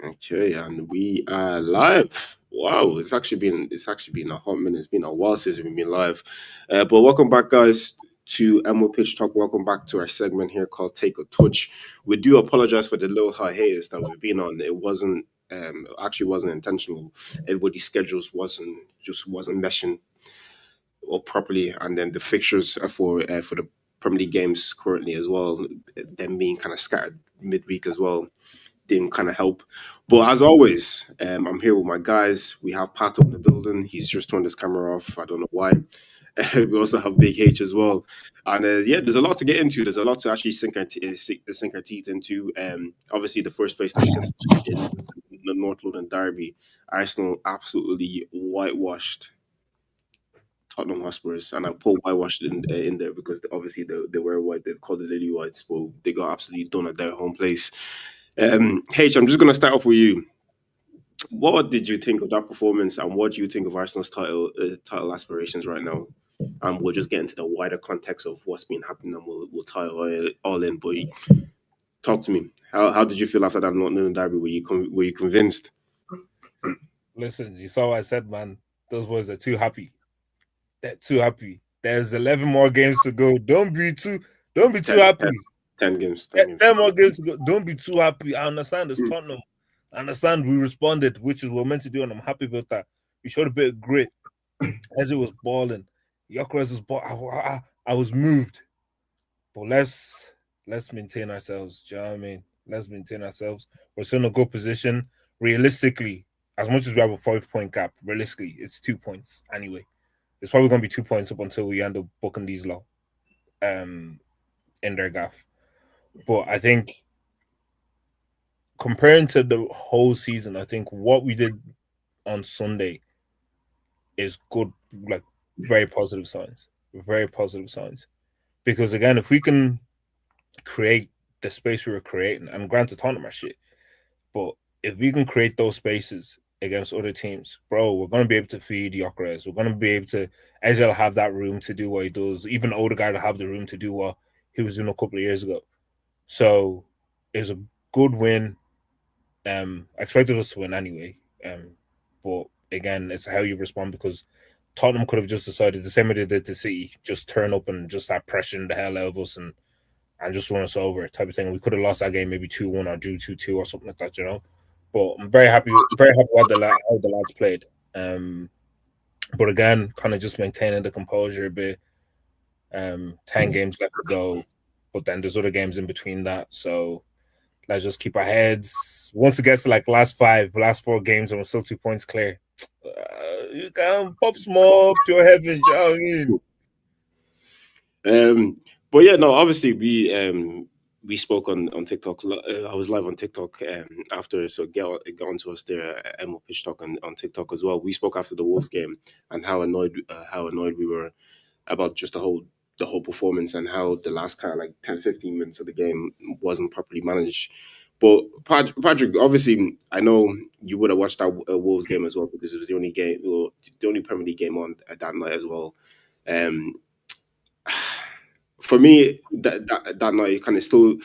Okay, and we are live. Wow, it's actually been a hot minute. It's been a while since we've been live. But welcome back, guys, to Emerald Pitch Talk. Welcome back to our segment here called Take a Touch. We do apologize for the little hiatus that we've been on. It wasn't intentional. Everybody's schedules wasn't meshing up properly, and then the fixtures for the Premier League games currently as well, them being kind of scattered midweek as well didn't kind of help. But as always, I'm here with my guys. We have Pat up in the building. He's just turned his camera off. I don't know why. We also have Big H as well. And yeah, there's a lot to get into. There's a lot to actually sink our teeth into. Obviously, the first place that we can start is the North London Derby. Arsenal absolutely whitewashed Tottenham Hotspurs, and I put whitewashed in there because obviously they were white. They called the Lily Whites, but they got absolutely done at their home place. H, I'm just going to start off with you. What did you think of that performance, and what do you think of Arsenal's title aspirations right now? And we'll just get into the wider context of what's been happening, and we'll tie all in. But talk to me. How did you feel after that Northern Derby? Were you convinced? Listen, you saw what I said, man. Those boys are too happy. They're too happy. There's 11 more games to go. Don't be too happy. 10 games. 10 more games to go. Don't be too happy. I understand it's Tottenham. I understand we responded, which is what we're meant to do, and I'm happy about that. We showed a bit of grit as it was balling. Gyökeres was ball. I was moved. But let's maintain ourselves. Do you know what I mean? Let's maintain ourselves. We're still in a good position. Realistically, as much as we have a 5-point gap, realistically, it's 2 points anyway. It's probably going to be 2 points up until we end up booking these low in their gaff. But I think comparing to the whole season, I think what we did on Sunday is good, like very positive signs. Very positive signs. Because again, if we can create the space we were creating, and granted Tottenham are shit, but if we can create those spaces against other teams, bro, we're going to be able to feed Gyökeres. We're going to be able to, Ezra will have that room to do what he does. Even Odegaard will have the room to do what he was doing a couple of years ago. So it's a good win. I expected us to win anyway. But again, it's how you respond because Tottenham could have just decided the same way they did to City, just turn up and just start pressuring the hell out of us and just run us over type of thing. We could have lost that game maybe 2-1 or drew 2-2 or something like that, you know. But I'm very happy with how the lads played. But again, kind of just maintaining the composure a bit. 10 games left to go, but then there's other games in between that. So let's just keep our heads. Once it gets to like last 4 games, and we're still 2 points clear, you can pop small up to your heaven. You know what I mean? But yeah, no. Obviously, we spoke on TikTok. I was live on TikTok after, so get on to us there. Emerald Pitch Talk on TikTok as well. We spoke after the Wolves game and how annoyed we were about just the whole performance and how the last kind of like 10-15 minutes of the game wasn't properly managed. But Patrick, obviously, I know you would have watched that Wolves game as well because it was the only Premier League game on that night as well. For me, that night kind of still,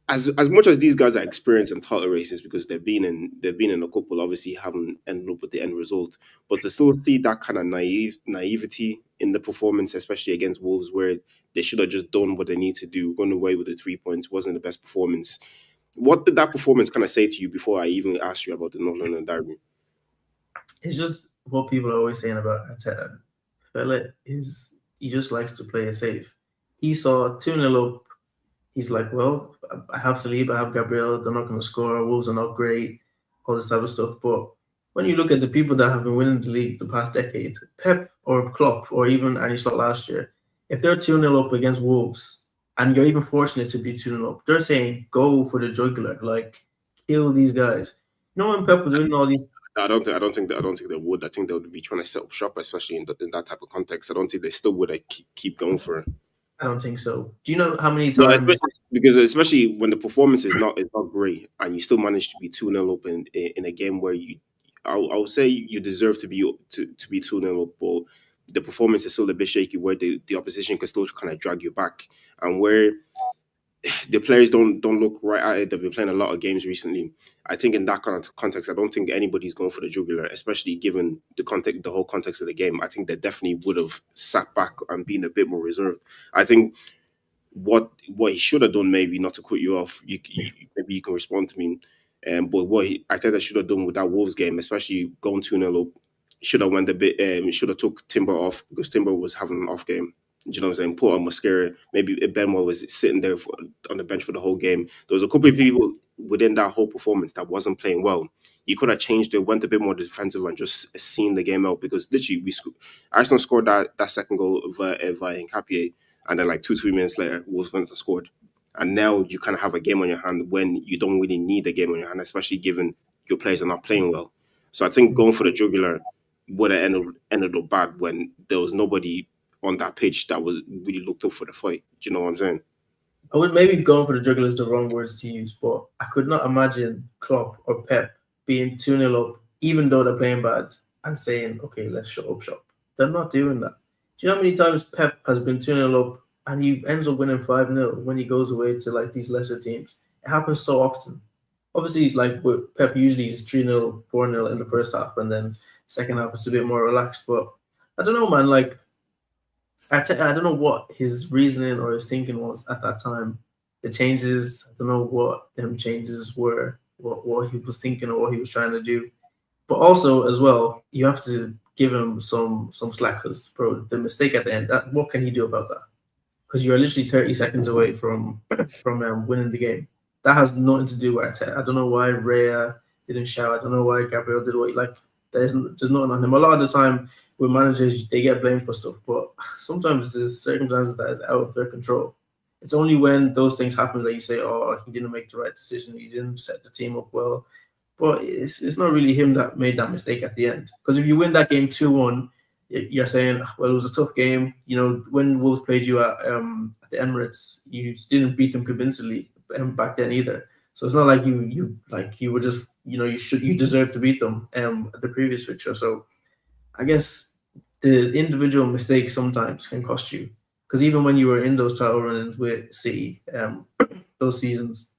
as much as these guys are experienced in title races because they've been in a couple, obviously haven't ended up with the end result, but to still see that kind of naivety in the performance, especially against Wolves, where they should have just done what they need to do, run away with the 3 points, wasn't the best performance. What did that performance kind of say to you before I even asked you about the North London Derby? It's just what people are always saying about Arteta. Fella he just likes to play it safe. He saw 2-0 up. He's like, well, I have to leave. I have Gabriel. They're not going to score. Wolves are not great. All this type of stuff. But when you look at the people that have been winning the league the past decade, Pep or Klopp or even Arne Slot last year, if they're 2-0 up against Wolves and you're even fortunate to be 2-0 up, they're saying go for the jugular, like kill these guys. You know when Pep was doing all these. I don't think they would. I think they would be trying to set up shop, especially in that type of context. I don't think they still would keep going for it. I don't think so. Do you know how many times? No, especially when the performance is not great, and you still manage to be 2-0 up in a game where I would say you deserve to be 2-0 up, but the performance is still a bit shaky, where the opposition can still kind of drag you back, and where the players don't look right at it. They've been playing a lot of games recently. I think in that kind of context, I don't think anybody's going for the jugular, especially given the whole context of the game. I think they definitely would have sat back and been a bit more reserved. I think what he should have done, maybe not to cut you off, maybe you can respond to me. But I think I should have done with that Wolves game, especially going 2-0 up, should have went a bit. Should have took Timber off because Timber was having an off game. Do you know what I'm saying? Put on Mascara. Maybe Benwell was sitting there on the bench for the whole game. There was a couple of people within that whole performance that wasn't playing well. You could have changed it, went a bit more defensive, and just seen the game out because literally Arsenal scored that second goal via Nkapie, and then like 2-3 minutes later, Wolves went and scored. And now you kind of have a game on your hand when you don't really need a game on your hand, especially given your players are not playing well. So I think going for the jugular would have ended up bad when there was nobody on that pitch that was really looked up for the fight. Do you know what I'm saying? I would maybe going for the jugular is the wrong words to use, but I could not imagine Klopp or Pep being 2-0 up, even though they're playing bad, and saying, okay, let's shut up shop. They're not doing that. Do you know how many times Pep has been 2-0 up and he ends up winning 5-0 when he goes away to like these lesser teams? It happens so often. Obviously, like with Pep, usually it's 3-0, 4-0 in the first half, and then second half it's a bit more relaxed. But I don't know, man. Like, I don't know what his reasoning or his thinking was at that time. The changes, I don't know what them changes were, what he was thinking or what he was trying to do. But also, as well, you have to give him some slack because, bro, the mistake at the end, what can he do about that? Because you're literally 30 seconds away from winning the game. That has nothing to do with Arteta. I don't know why Raya didn't shout. I don't know why Gabriel did what like. There's nothing on him. A lot of the time with managers, they get blamed for stuff, but sometimes there's circumstances that is out of their control. It's only when those things happen that you say, "Oh, he didn't make the right decision. He didn't set the team up well." But it's not really him that made that mistake at the end. Because if you win that game 2-1, you're saying, well, it was a tough game. You know, when Wolves played you at the Emirates, you didn't beat them convincingly back then either. So it's not like you were just you deserve to beat them at the previous fixture. So I guess the individual mistakes sometimes can cost you. Because even when you were in those title runnings with City, those seasons,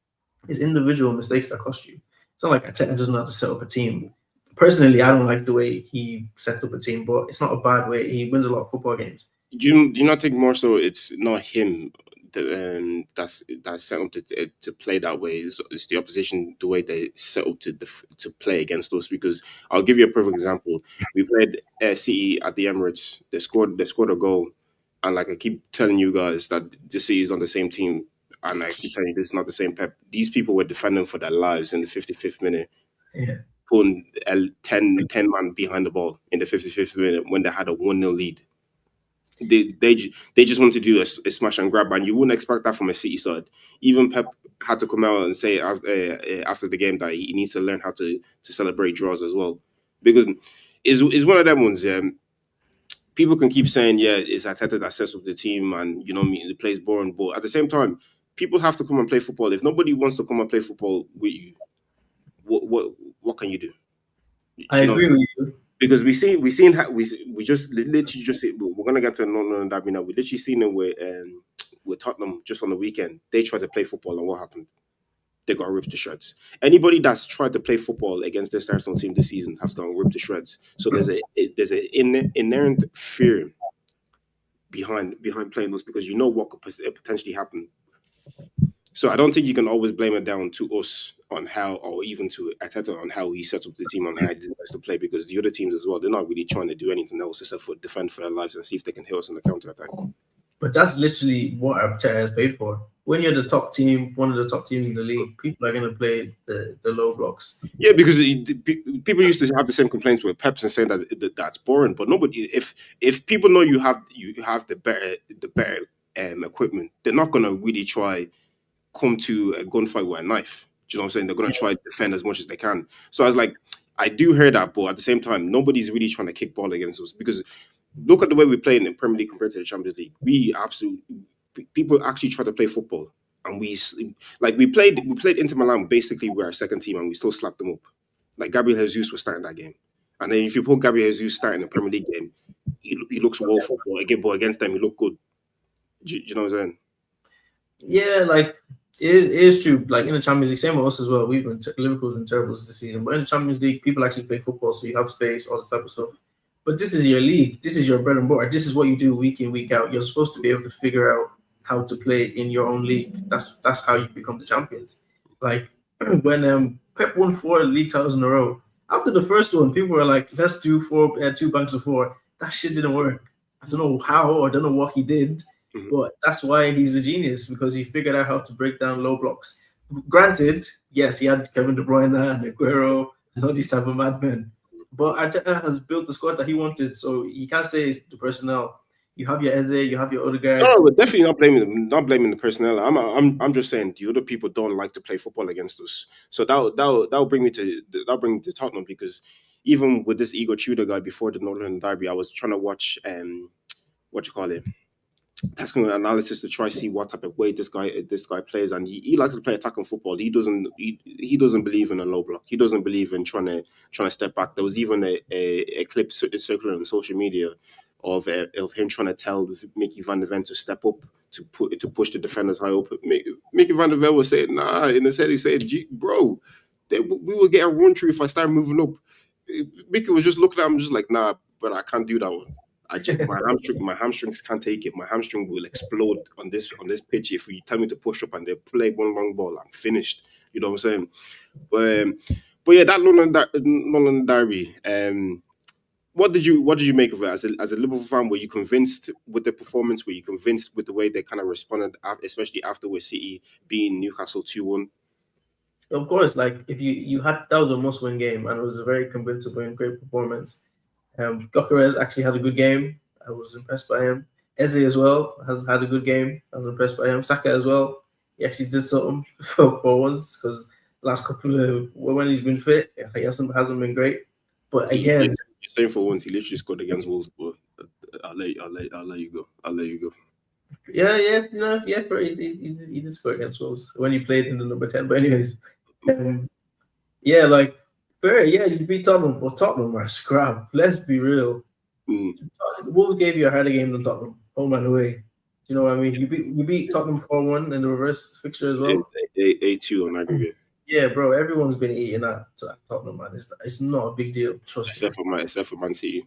it's individual mistakes that cost you. It's not like Arteta doesn't know how to set up a team. Personally, I don't like the way he sets up a team, but it's not a bad way. He wins a lot of football games. Do you not think more so it's not him that's set up to play that way? It's the opposition, the way they set up to play against us. Because I'll give you a perfect example. We played City at the Emirates. They scored a goal, and like I keep telling you guys that the City is on the same team, and I keep telling you this is not the same Pep. These people were defending for their lives in the 55th minute, Yeah. putting a 10 man behind the ball in the 55th minute when they had a 1-0 lead. They just want to do a smash and grab, and you wouldn't expect that from a City side. Even Pep had to come out and say after the game that he needs to learn how to celebrate draws as well, because is one of them ones. People can keep saying, yeah, it's Arteta that sets up the team, and you know me, the play's boring, but at the same time, people have to come and play football. If nobody wants to come and play football with you, what can you do? Do I you know? agree with you. Because we seen how we just literally just we're gonna get to another derby now. We literally seen it with Tottenham just on the weekend. They tried to play football and what happened? They got ripped to shreds. Anybody that's tried to play football against this Arsenal team this season has gotten ripped to shreds. So there's an inherent fear behind playing us because you know what could potentially happen. So I don't think you can always blame it down to us on how, or even to Ateta on how he sets up the team on how he decides to play, because the other teams as well, they're not really trying to do anything else except for defend for their lives and see if they can hit us in the counter attack. But that's literally what Arteta is paid for. When you're the top team, one of the top teams in the league, people are going to play the low blocks. Yeah, because people used to have the same complaints with Peps and saying that's boring. But nobody, if people know you have the better equipment, they're not going to really try come to a gunfight with a knife. Do you know what I'm saying? They're going to try to defend as much as they can. So I was like, I do hear that, but at the same time, nobody's really trying to kick ball against us because look at the way we play in the Premier League compared to the Champions League. People actually try to play football, and we played Inter Milan basically with our second team, and we still slapped them up. Like Gabriel Jesus was starting that game, and then if you put Gabriel Jesus starting the Premier League game, he looks woeful. But against them, he looked good. Do you know what I'm saying? Yeah, like it is true. Like in the Champions League, same with us as well. We've been Liverpool's been terrible this season, but in the Champions League, people actually play football, so you have space, all this type of stuff. But this is your league. This is your bread and butter. This is what you do week in, week out. You're supposed to be able to figure out how to play in your own league. That's how you become the champions. Like when Pep won 4 league titles in a row. After the first one, people were like, "Let's do 2 banks of 4." That shit didn't work. I don't know how, or I don't know what he did, Mhm. but that's why he's a genius because he figured out how to break down low blocks. Granted, yes, he had Kevin De Bruyne and Aguero and all these type of madmen, but Arteta has built the squad that he wanted, so you can't say it's the personnel. You have your Eze, you have your Odegaard. No, but definitely not blaming them, not blaming the personnel. I'm just saying the other people don't like to play football against us. So that'll bring me to Tottenham because even with this Ego Tudor guy before the Northern Derby, I was trying to watch what you call it, tactical analysis to try see what type of way this guy plays, and he likes to play attacking football. He doesn't believe in a low block. He doesn't believe in trying to step back. There was even a clip circulating on social media of him trying to tell Mickey Van der Ven to step up to push the defenders high up. Mickey Van der Ven was saying, "Nah," in his head he said, "Bro, we will get a run through if I start moving up." Mickey was just looking at him, just like, "Nah, but I can't do that one. My hamstrings can't take it. My hamstring will explode on this pitch if you tell me to push up and they play one long ball. I'm finished. You know what I'm saying? But but yeah, that London Derby. What did you make of it as a Liverpool fan? Were you convinced with the performance? Were you convinced with the way they kind of responded, especially after with City being Newcastle 2-1? Of course, like if you had that was a must-win game and it was a very convincing and great performance. Gokeres actually had a good game. I was impressed by him. Eze as well has had a good game. I was impressed by him. Saka as well. He actually did something for once because last couple of when he's been fit, he hasn't been great. But You're again, saying for once he literally scored against Wolves, but I'll let you go. I'll let you go. yeah, yeah, no, yeah, bro, he did score against Wolves when he played in the number 10. But anyways, um, yeah, like fair, yeah, you beat Tottenham, but Tottenham are scrap. Let's be real. Mm. Wolves gave you a harder game than Tottenham, home and away. Do you know what I mean? You beat Tottenham 4-1 in the reverse fixture as well. It's a 2 on aggregate, Yeah, bro. Everyone's been eating at Tottenham, man. It's not a big deal. Trust me. except for Man City.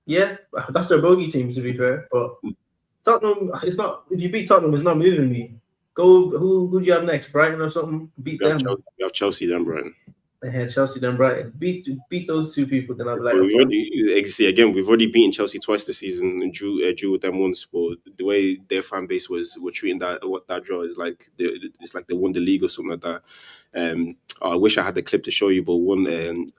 Yeah, that's their bogey team to be fair. But Mm. Tottenham, it's not. If you beat Tottenham, it's not moving me. Go. Who do you have next? Brighton or something? Beat them. We have Chelsea then, Brian. They had Chelsea, then Brighton. Beat those two people. Then I'll be like, But okay. we've already beaten Chelsea twice this season and drew with them once. But the way their fan base were treating that draw is like it's like they won the league or something like that. I wish I had the clip to show you, but one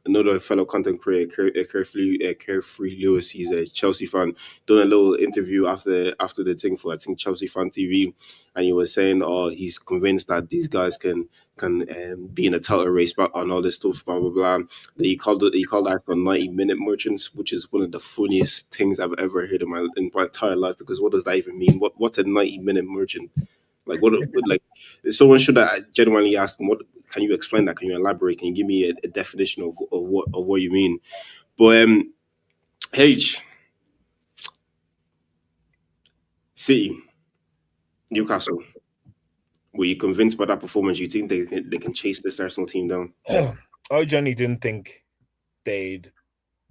another fellow content creator, Carefree Lewis, he's a Chelsea fan, done a little interview after the thing for I think Chelsea Fan TV, and he was saying, oh, he's convinced that these guys can be in a title race, but on all this stuff, blah blah blah. He called that for 90-minute merchants, which is one of the funniest things I've ever heard in my entire life. Because what does that even mean? What's a 90-minute merchant? Like like someone should have genuinely asked him, what can you explain that? Can you elaborate? Can you give me a definition of what you mean? But H City, Newcastle. Were you convinced by that performance? You think they can chase this Arsenal team down? I generally didn't think they'd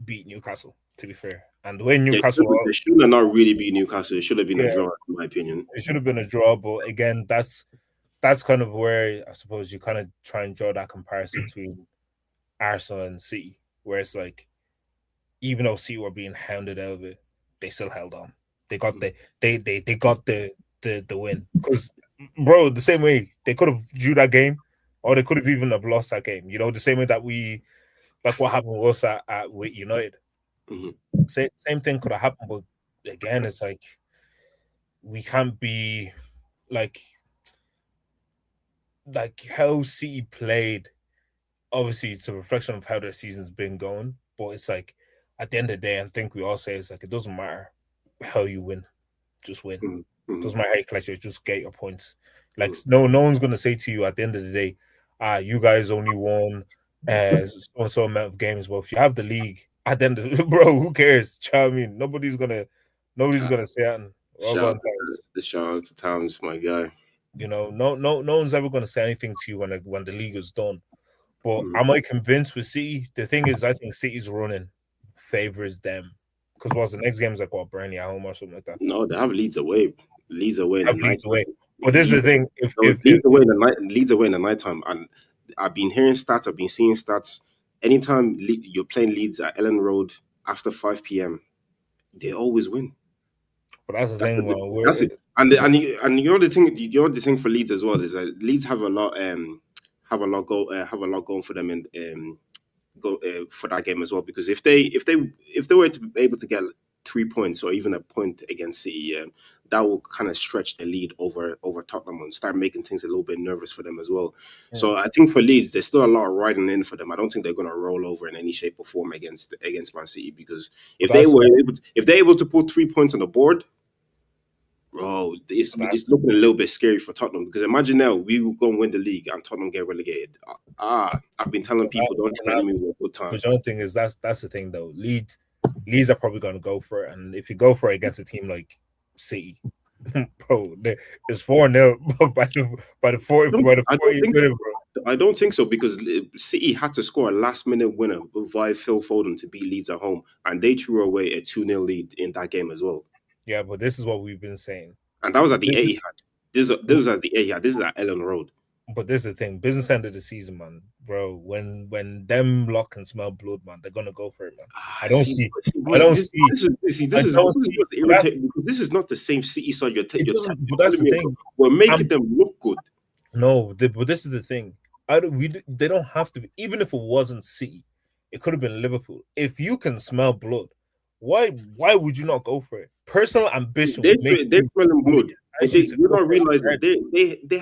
beat Newcastle, to be fair. And the way They Newcastle, should, they should have not really beat Newcastle. It should have been a yeah, draw, in my opinion. it should have been a draw. But again, that's kind of where I suppose you kind of try and draw that comparison between Arsenal and City, where it's like even though City were being hounded out of it, they still held on. They got they got the win because bro, the same way they could have drew that game, or they could have even have lost that game. You know, the same way that we like what happened with us at with United. Mhm. Same thing could have happened, but again, it's like we can't be like how City played. Obviously, it's a reflection of how their season's been going, but it's like at the end of the day, I think we all say it's like it doesn't matter how you win, just win. Mhm. Mhm. Doesn't matter how you collect it, just get your points. Like Mhm. no one's gonna say to you at the end of the day, you guys only won so and so amount of games. Well, if you have the league at the end of bro, who cares? Do you know what I mean? Nobody's gonna say that. We're all Shout going out times. shout out to Towns, my guy. No one's ever going to say anything to you when the league is done. But am I convinced with City? The thing is, I think City's running favors them because what's the next game is like what, Burnley at home or something like that. No, they have Leeds away. Leeds away in the Have night. Leeds away. But this is the thing: Leeds away in the night. Leeds away in the nighttime. And I've been hearing stats. I've been seeing stats. Anytime you're playing Leeds at Ellen Road after 5 p.m., they always win. But that's the thing. Well, That's it. And the thing for Leeds as well is that Leeds have a lot going for them in for that game as well, because if they were to be able to get 3 points or even a point against City, that will kind of stretch the lead over Tottenham and start making things a little bit nervous for them as well. Yeah. So I think for Leeds, there's still a lot of riding in for them. I don't think they're going to roll over in any shape or form against Man City, because if they're able to put 3 points on the board, bro, it's looking a little bit scary for Tottenham, because imagine now we will go and win the league and Tottenham get relegated. I've been telling people don't threaten me with a good time. But the only thing is that's the thing though. Leeds are probably going to go for it, and if you go for it against a team like City, bro, it's 4-0 by the 40 minute, bro. I don't think so, because City had to score a last-minute winner via Phil Foden to beat Leeds at home, and they threw away a 2-0 lead in that game as well. Yeah, but this is what we've been saying. And that was at the Etihad. This was at the Etihad. This is at Ellen Road. But this is the thing. Business end of the season, man. Bro, when them lot can smell blood, man, they're going to go for it, man. This is what's irritating, because this is not the same City side you're but that's the thing. We're making them look good. No, but this is the thing. They don't have to be. Even if it wasn't City, it could have been Liverpool. If you can smell blood, why would you not go for it? Personal ambition. They're smelling blood. You don't realize that they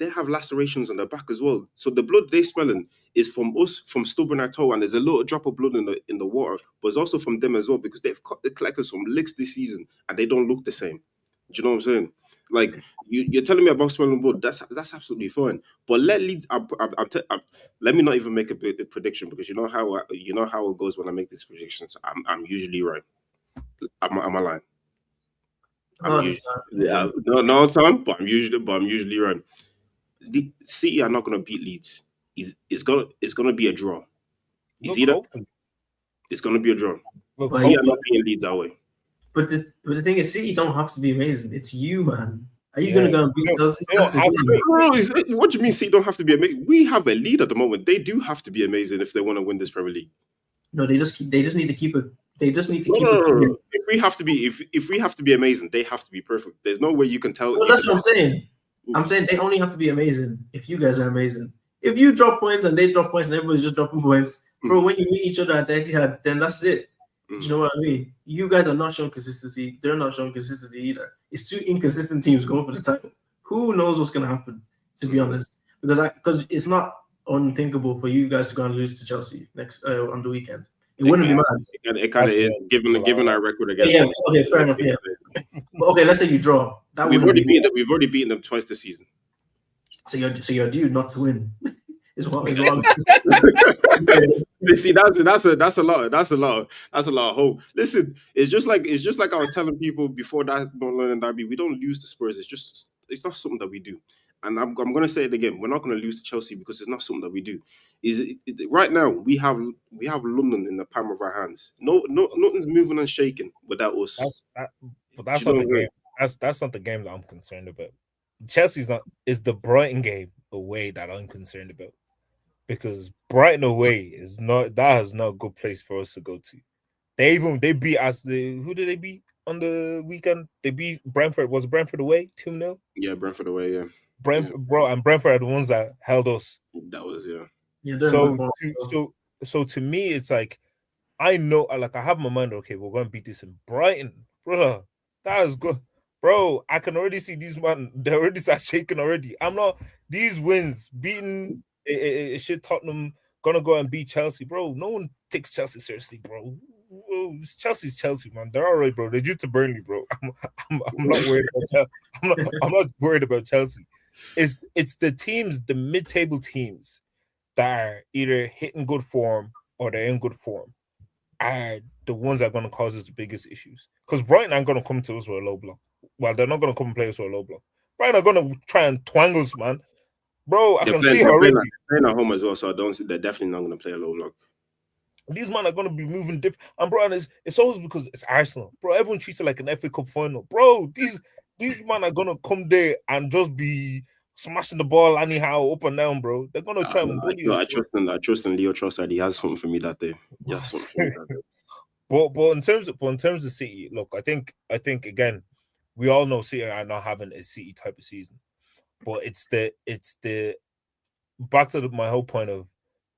have lacerations on their back as well. So the blood they're smelling is from us, from stubbing our toe, and there's a little drop of blood in the water, but it's also from them as well, because they've collected some licks this season and they don't look the same. Do you know what I'm saying? Like, you're telling me about smelling blood. That's absolutely fine. But let Leeds. Let me not even make a prediction, because you know how it goes when I make these predictions. I'm usually right. Am I lying? Not all the time, but I'm usually right. The City are not going to beat Leeds. It's gonna be a draw. It's going to be a draw. City are not beating Leeds that way. But the thing is, City don't have to be amazing. It's you, man. Are you going to go and beat Chelsea? What do you mean City don't have to be amazing? We have a lead at the moment. They do have to be amazing if they want to win this Premier League. No, they just need to keep it. They just need to keep it. If we have to be amazing, they have to be perfect. There's no way you can tell. Well, that's what I'm saying. I'm saying they only have to be amazing if you guys are amazing. If you drop points and they drop points and everybody's just dropping points, bro, when you meet each other at the Etihad, then that's it. Do you know what I mean? You guys are not showing consistency. They're not showing consistency either. It's two inconsistent teams going for the title. Who knows what's going to happen, to be honest? Because it's not unthinkable for you guys to go and lose to Chelsea next on the weekend. It wouldn't be mad. It kind of is, given our record against them. Okay, fair enough. Yeah. But okay, let's say you draw. We've already beaten them twice this season. So you're due not to win. Is what is wrong. You see, that's a lot of hope. Listen, it's just like I was telling people before that London derby. We don't lose to Spurs. It's not something that we do. And I'm going to say it again. We're not going to lose to Chelsea because it's not something that we do. Right now we have London in the palm of our hands. Nothing's moving and shaking without us. That's not the game. That's not the game that I'm concerned about. Chelsea's not. It's the Brighton game away that I'm concerned about. Because Brighton away has not a good place for us to go to. They beat us. Who did they beat on the weekend? They beat Brentford. Was Brentford away 2-0? Yeah, Brentford away. Yeah, Bro, and Brentford are the ones that held us. That was So to me, it's like I know. Like I have in my mind. Okay, we're gonna beat this in Brighton, bro. That is good, bro. I can already see these man. They already start shaking already. I'm not these wins beating. Shit, Tottenham gonna go and beat Chelsea, bro. No one takes Chelsea seriously, bro. Chelsea's Chelsea, man. They're all right, bro. They're due to Burnley, bro. I'm not worried about Chelsea. I'm not worried about Chelsea. It's the teams, the mid-table teams that are either hitting good form or they're in good form are the ones that are going to cause us the biggest issues. Because Brighton aren't going to come to us with a low block. Well, they're not going to come and play us with a low block. Brighton are gonna try and twang us, man. Bro, I They're can playing. see it They're playing. already. They're playing at home as well, so I don't see. They're definitely not going to play a low block. These men are gonna be moving different. And bro, and it's always because it's Arsenal, bro. Everyone treats it like an FA Cup final, bro. These men are gonna come there and just be smashing the ball anyhow up and down, bro. They're gonna try No, and bully us, I trust in. I trust in Leo Trossard. He has something for me that day. He has something for bro. me that day. But in terms of City, look, I think again, we all know City are not having a City type of season, but it's the back to my whole point of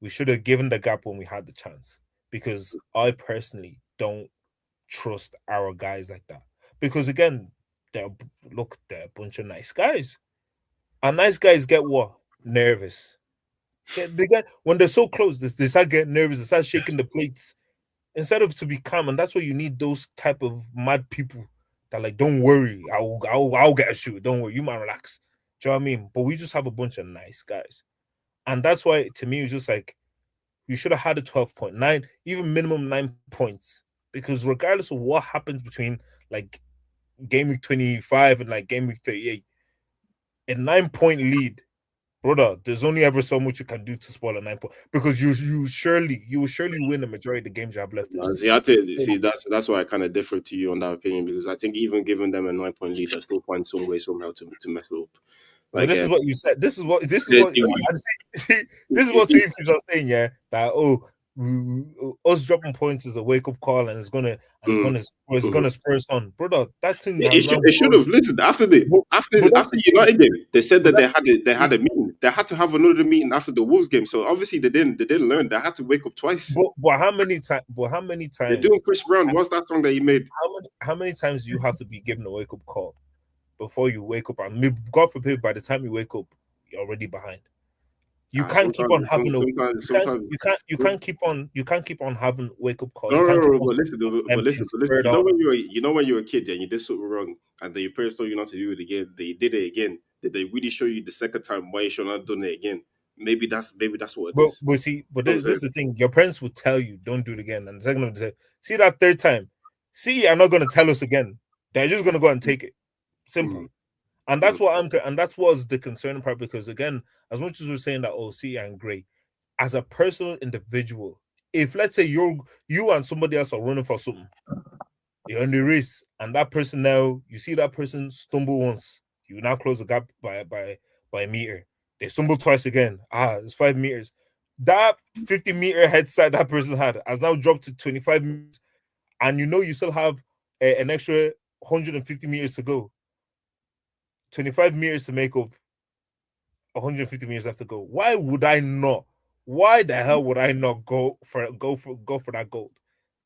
we should have given the gap when we had the chance, because I personally don't trust our guys like that, because again, they're a bunch of nice guys, and nice guys get what, nervous. They get when they're so close, they start getting nervous, they start shaking the plates instead of to be calm. And that's why you need those type of mad people that like, don't worry, I'll get a shoot, don't worry, you might relax. Do you know what I mean? But we just have a bunch of nice guys, and that's why to me it's just like you should have had a 12.9, even minimum 9 points, because regardless of what happens between like game week 25 and like game week 38, a 9 point lead, brother, there's only ever so much you can do to spoil a 9 point, because you will surely win the majority of the games you have left in the See, season. that's why I kind of differ to you on that opinion, because I think even giving them a 9 point lead, they'll still find some way somehow to mess it up. But Like, this is what you said. you, This is you what see, team keeps on saying. Yeah, that us dropping points is a wake up call, and mm, it's mhm. gonna spur us on, brother. That thing has now It should have caused. listen But, but that's after the the thing. United game. They said But that that's they the had thing. a meeting. They had to have another meeting after the Wolves game. So obviously they didn't learn. They had to wake up twice. But how many times? But how many They're doing times? Chris Brown. What's that song that he made? How many times do you have to be given a wake up call before you wake up? And God forbid, by the time you wake up, you're already behind. You can't keep on having a you can't keep on having wake up calls. No, You no, can't keep no, on and being but listen. spurred on. You know when you were a kid and you did something wrong, and then your parents told you not to do it again. They did it again. Did they really show you the second time why you should not have done it again? Maybe that's what it is. But see, but You know what I'm this saying? is the thing. Your parents will tell you don't do it again, and the second time they say, see that third time, see, you're not gonna tell us again. They're just gonna go and take it. Simple. Mm, And mm, that's what and that's what's the concerning part, because again, as much as we're saying that, oh, see, and great, as a personal individual, if let's say you and somebody else are running for something, you're in the race, and that person, now you see that person stumble once, you now close the gap by a meter. They stumble twice again. It's 5 meters. That 50-meter head start that person had has now dropped to 25 meters, and you still have an extra 150 meters to go. 25 meters to make up 150 meters left to go. Why would I not? Why the hell would I not go for that gold?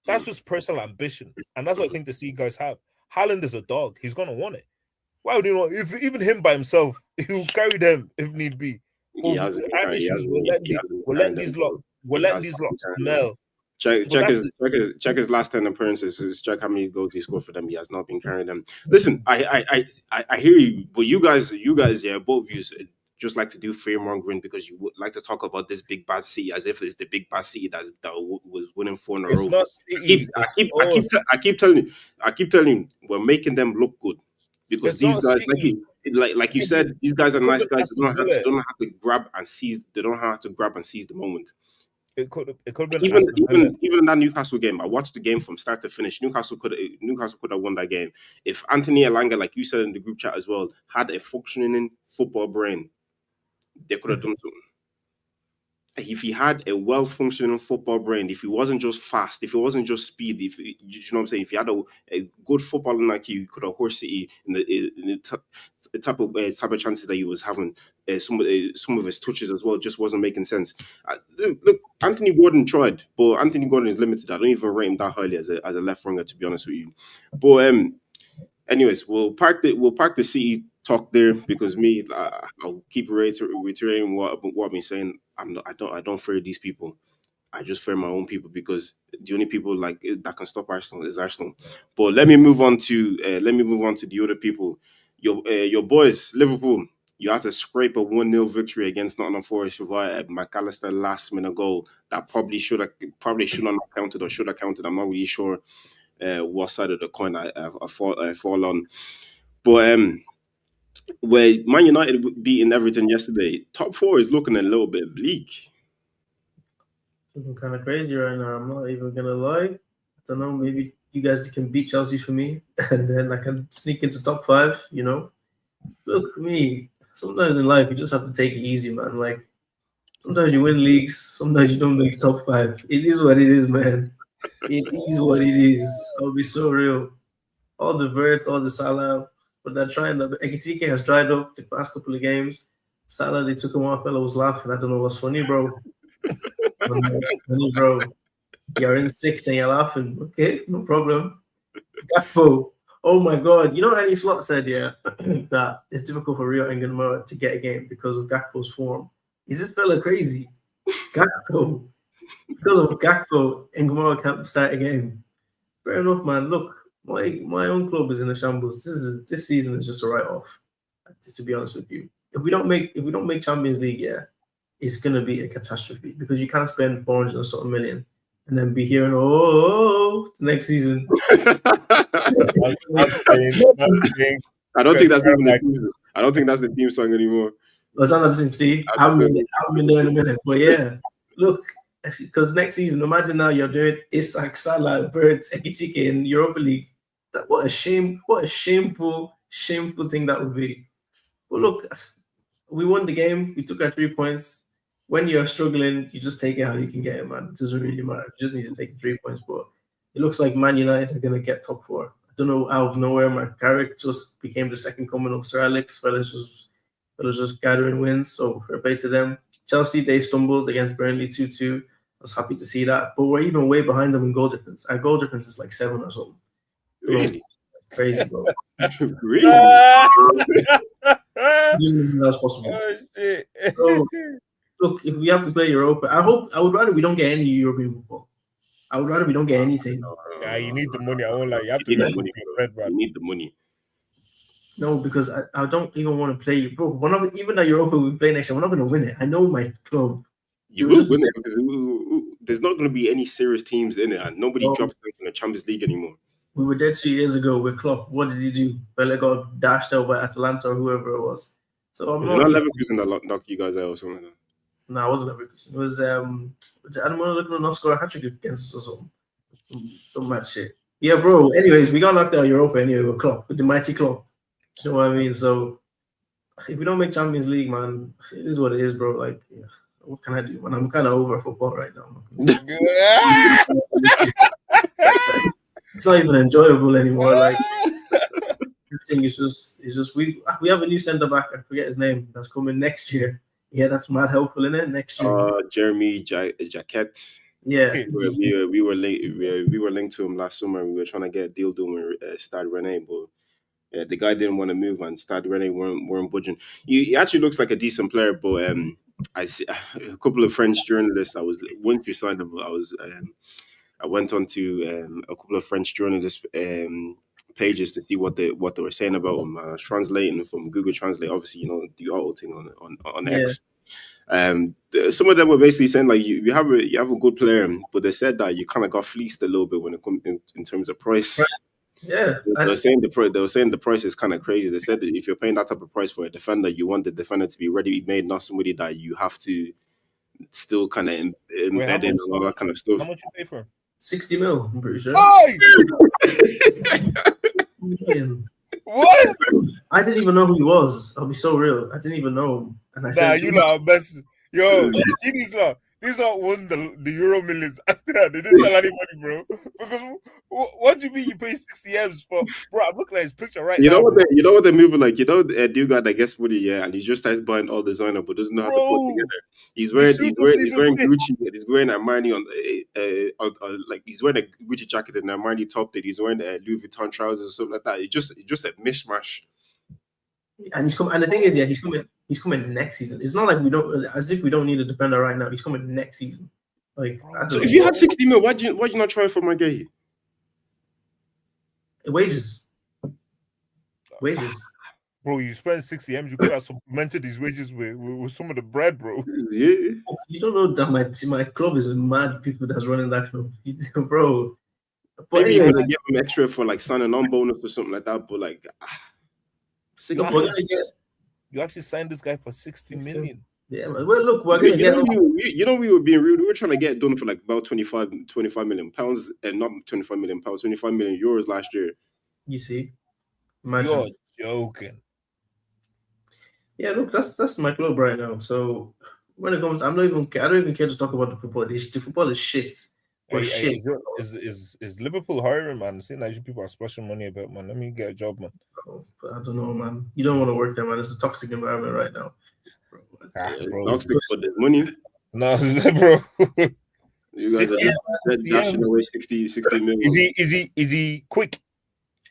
That's mm, just personal ambition, and that's what I mm. think the Sea guys have. Haaland is a dog; he's gonna want it. Why would you not? If even him by himself, he will carry them if need be. But our issues, He hasn't been carrying them. Bro. we're He letting has these not been lots carrying them. smell. But that's the, Check his last 10 appearances. Check how many goals he scored for them. He has not been carrying them. Listen, I hear you, but you guys, yeah, both of you just like to do fear mongering because you would like to talk about this big bad city as if it's the big bad city was winning 4 in a row. it's not City. It's us. I keep telling you, we're making them look good because It's these not guys, City. like you said, these guys are It could have nice been guys. Aston Villa. They don't have to grab and seize. They don't have to grab and seize the moment. It could have been Aston Villa. Even in that Newcastle game, I watched the game from start to finish. Newcastle could have won that game if Anthony Elanga, like you said in the group chat as well, had a functioning football brain. They could have done something. If he had a well functioning football brain, if he wasn't just fast, if it wasn't just speed, if you know what I'm saying, if he had a good footballing IQ, he could have horsed City in the type of chances that he was having. Some of his touches as well just wasn't making sense. Look, Anthony Gordon tried, but Anthony Gordon is limited. I don't even rate him that highly as a left winger, to be honest with you. But anyways, we'll park the City talk there because I'll keep reiterating what I've been saying. I don't fear these people. I just fear my own people because the only people like that can stop Arsenal is Arsenal. But let me move on to the other people. Your boys, Liverpool. You had to scrape a 1-0 victory against Nottingham Forest via a McAllister last minute goal that probably should not have counted or should have counted. I'm not really sure what side of the coin I fall on. But where Man United beating Everton yesterday, top four is looking a little bit bleak. Looking kind of crazy right now. I'm not even gonna lie. I don't know. Maybe you guys can beat Chelsea for me, and then I can sneak into top 5. You know, look me. Sometimes in life you just have to take it easy, man. Like sometimes you win leagues, sometimes you don't make top 5. It is what it is, man. It is what it is. I'll be so real. All the Vert, all the Salah, but they're trying. The Ekitike has dried up the past couple of games. Salah, they took him off. Fella was laughing. I don't know what's funny, bro. Funny, bro. You're in sixth and you're laughing. Okay, no problem. Gakpo. Oh my God. You know, Andy Slot said, yeah, that it's difficult for Rio Engenmura to get a game because of Gakpo's form. Is this fella crazy? Gakpo. Because of Gakpo, Engenmura can't start a game. Fair enough, man. Look, my own club is in a shambles. This season is just a write-off, to be honest with you. If we don't make Champions League, yeah, it's gonna be a catastrophe because you can't spend 400 or something million and then be hearing the next season. I don't think that's even the theme. I don't think that's the theme song anymore. That's not the same. See, I haven't been there in a minute, but yeah, look, because next season, imagine now you're doing Isak, Salah, Birds, Ekitike in Europa League. What a shame! What a shameful thing that would be. But look, we won the game. We took our 3 points. When you're struggling, you just take it how you can get it, man. It doesn't really matter. You just need to take 3 points. But it looks like Man United are going to get top 4. I don't know, out of nowhere, Mark Carrick just became the second coming of Sir Alex. Fellas just gathering wins. So fair play to them. Chelsea, they stumbled against Burnley 2-2. I was happy to see that. But we're even way behind them in goal difference. Our goal difference is like 7 or something. Really? Crazy, bro. Really? That's possible. Oh shit! So, look, if we have to play Europa, I would rather we don't get any European football. I would rather we don't get anything. Yeah, you need the money. I won't like. You have to You need make the money, bread, bro. bro. You need the money. No, because I don't even want to play, bro. We're not even at Europa. We play next year. We're not going to win it. I know my club. You will win it because there's not going to be any serious teams in it, and nobody No. drops them from the Champions League anymore. We were dead 2 years ago with Klopp. What did he do? Bella got dashed out by Atalanta or whoever it was. So I'm It's not. not Leverkusen that knocked you guys out or something like that. No, it wasn't Leverkusen. It was I don't want to look at not score a hat trick against us or something. Some mad shit. Yeah, bro. Anyways, we got knocked out of Europa anyway with Klopp, with the mighty Klopp. Do you know what I mean? So if we don't make Champions League, man, it is what it is, bro. Like, yeah, what can I do? Man, I'm kind of over football right now. It's not even enjoyable anymore. Like, everything is just we have a new centre back. I forget his name. That's coming next year. Yeah, that's mad helpful in it next year. Jeremy Jaquette. Yeah, we were linked to him last summer. We were trying to get a deal done with Stade Rennais, but the guy didn't want to move, and Stade Rennais weren't budging. He actually looks like a decent player, but I see a couple of French journalists. Once you signed him, I went on to a couple of French journalist pages to see what they were saying about him. I was translating from Google Translate, obviously, you know, the auto thing on X. Some of them were basically saying like you have a good player, but they said that you kind of got fleeced a little bit when it comes in terms of price. Right. Yeah, they were saying the price is kind of crazy. They said that if you're paying that type of price for a defender, you want the defender to be ready made, not somebody that you have to still kind of embed in and all that kind of stuff. How much you pay for him? 60 mil, I'm pretty sure. What? I didn't even know who he was. I'll be so real. I didn't even know him. And I said, you lot are best. Yo, you see these lot? These lot won the Euro Millions. They didn't tell anybody, bro. Because what do you mean you pay 60 M's for? Bro, I'm looking at his picture right now. You know what they're moving like? You know, a dude guy that gets money, yeah, and he just starts buying all designer, but doesn't know how to put together. He's wearing Gucci. He's wearing Armani on like he's wearing a Gucci jacket and an Armani top. That he's wearing Louis Vuitton trousers or something like that. It's just a mishmash. And he's coming. And the thing is, yeah, he's coming next season. It's not like we don't need a defender right now. He's coming next season. Like, so if you had 60 mil, why'd you not try for Maguire? Wages. Bro, you spent 60 M's. You could have supplemented these wages with some of the bread, bro. Yeah. You don't know that my club is mad people that's running that club, bro. But maybe you're gonna give him extra for like signing on bonus or something like that. But like, Look, 60 we're actually, gonna get you actually signed this guy for 60 million. yeah, man. Well, look, we're You, gonna you get. know we were being rude. We were trying to get done for like about 25 million pounds, and not 25 million pounds, 25 million euros last year. You see, You're imagine. joking. Yeah, look, that's my club right now. So when it comes, I don't even care to talk about the football. The football is shit. We're shit. Is Liverpool hiring, man? Seeing like people are splashing money about, man. Let me get a job, man. Bro. But I don't know, man. You don't want to work there, man. It's a toxic environment right now. Bro. Yeah, Bro. toxic, but there's money. No, bro. You guys 60 are dashing M's. away 60 Is million. he quick?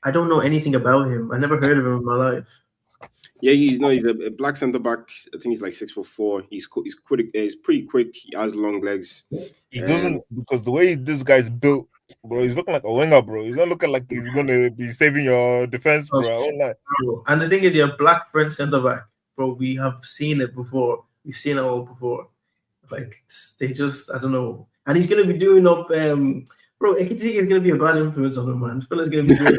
I don't know anything about him. I never heard of him in my life. Yeah, he's a black centre back. I think he's like 6'4". He's quick. He's pretty quick. He has long legs. He doesn't, because the way this guy's built, bro, he's looking like a winger, bro. He's not looking like he's gonna be saving your defense, bro. I won't lie. Bro. And the thing is, you're black French centre back, bro. We have seen it before. We've seen it all before. Like they just, I don't know. And he's gonna be doing up. Bro, Ekitike is gonna be a bad influence on him, man. Fella's gonna be doing.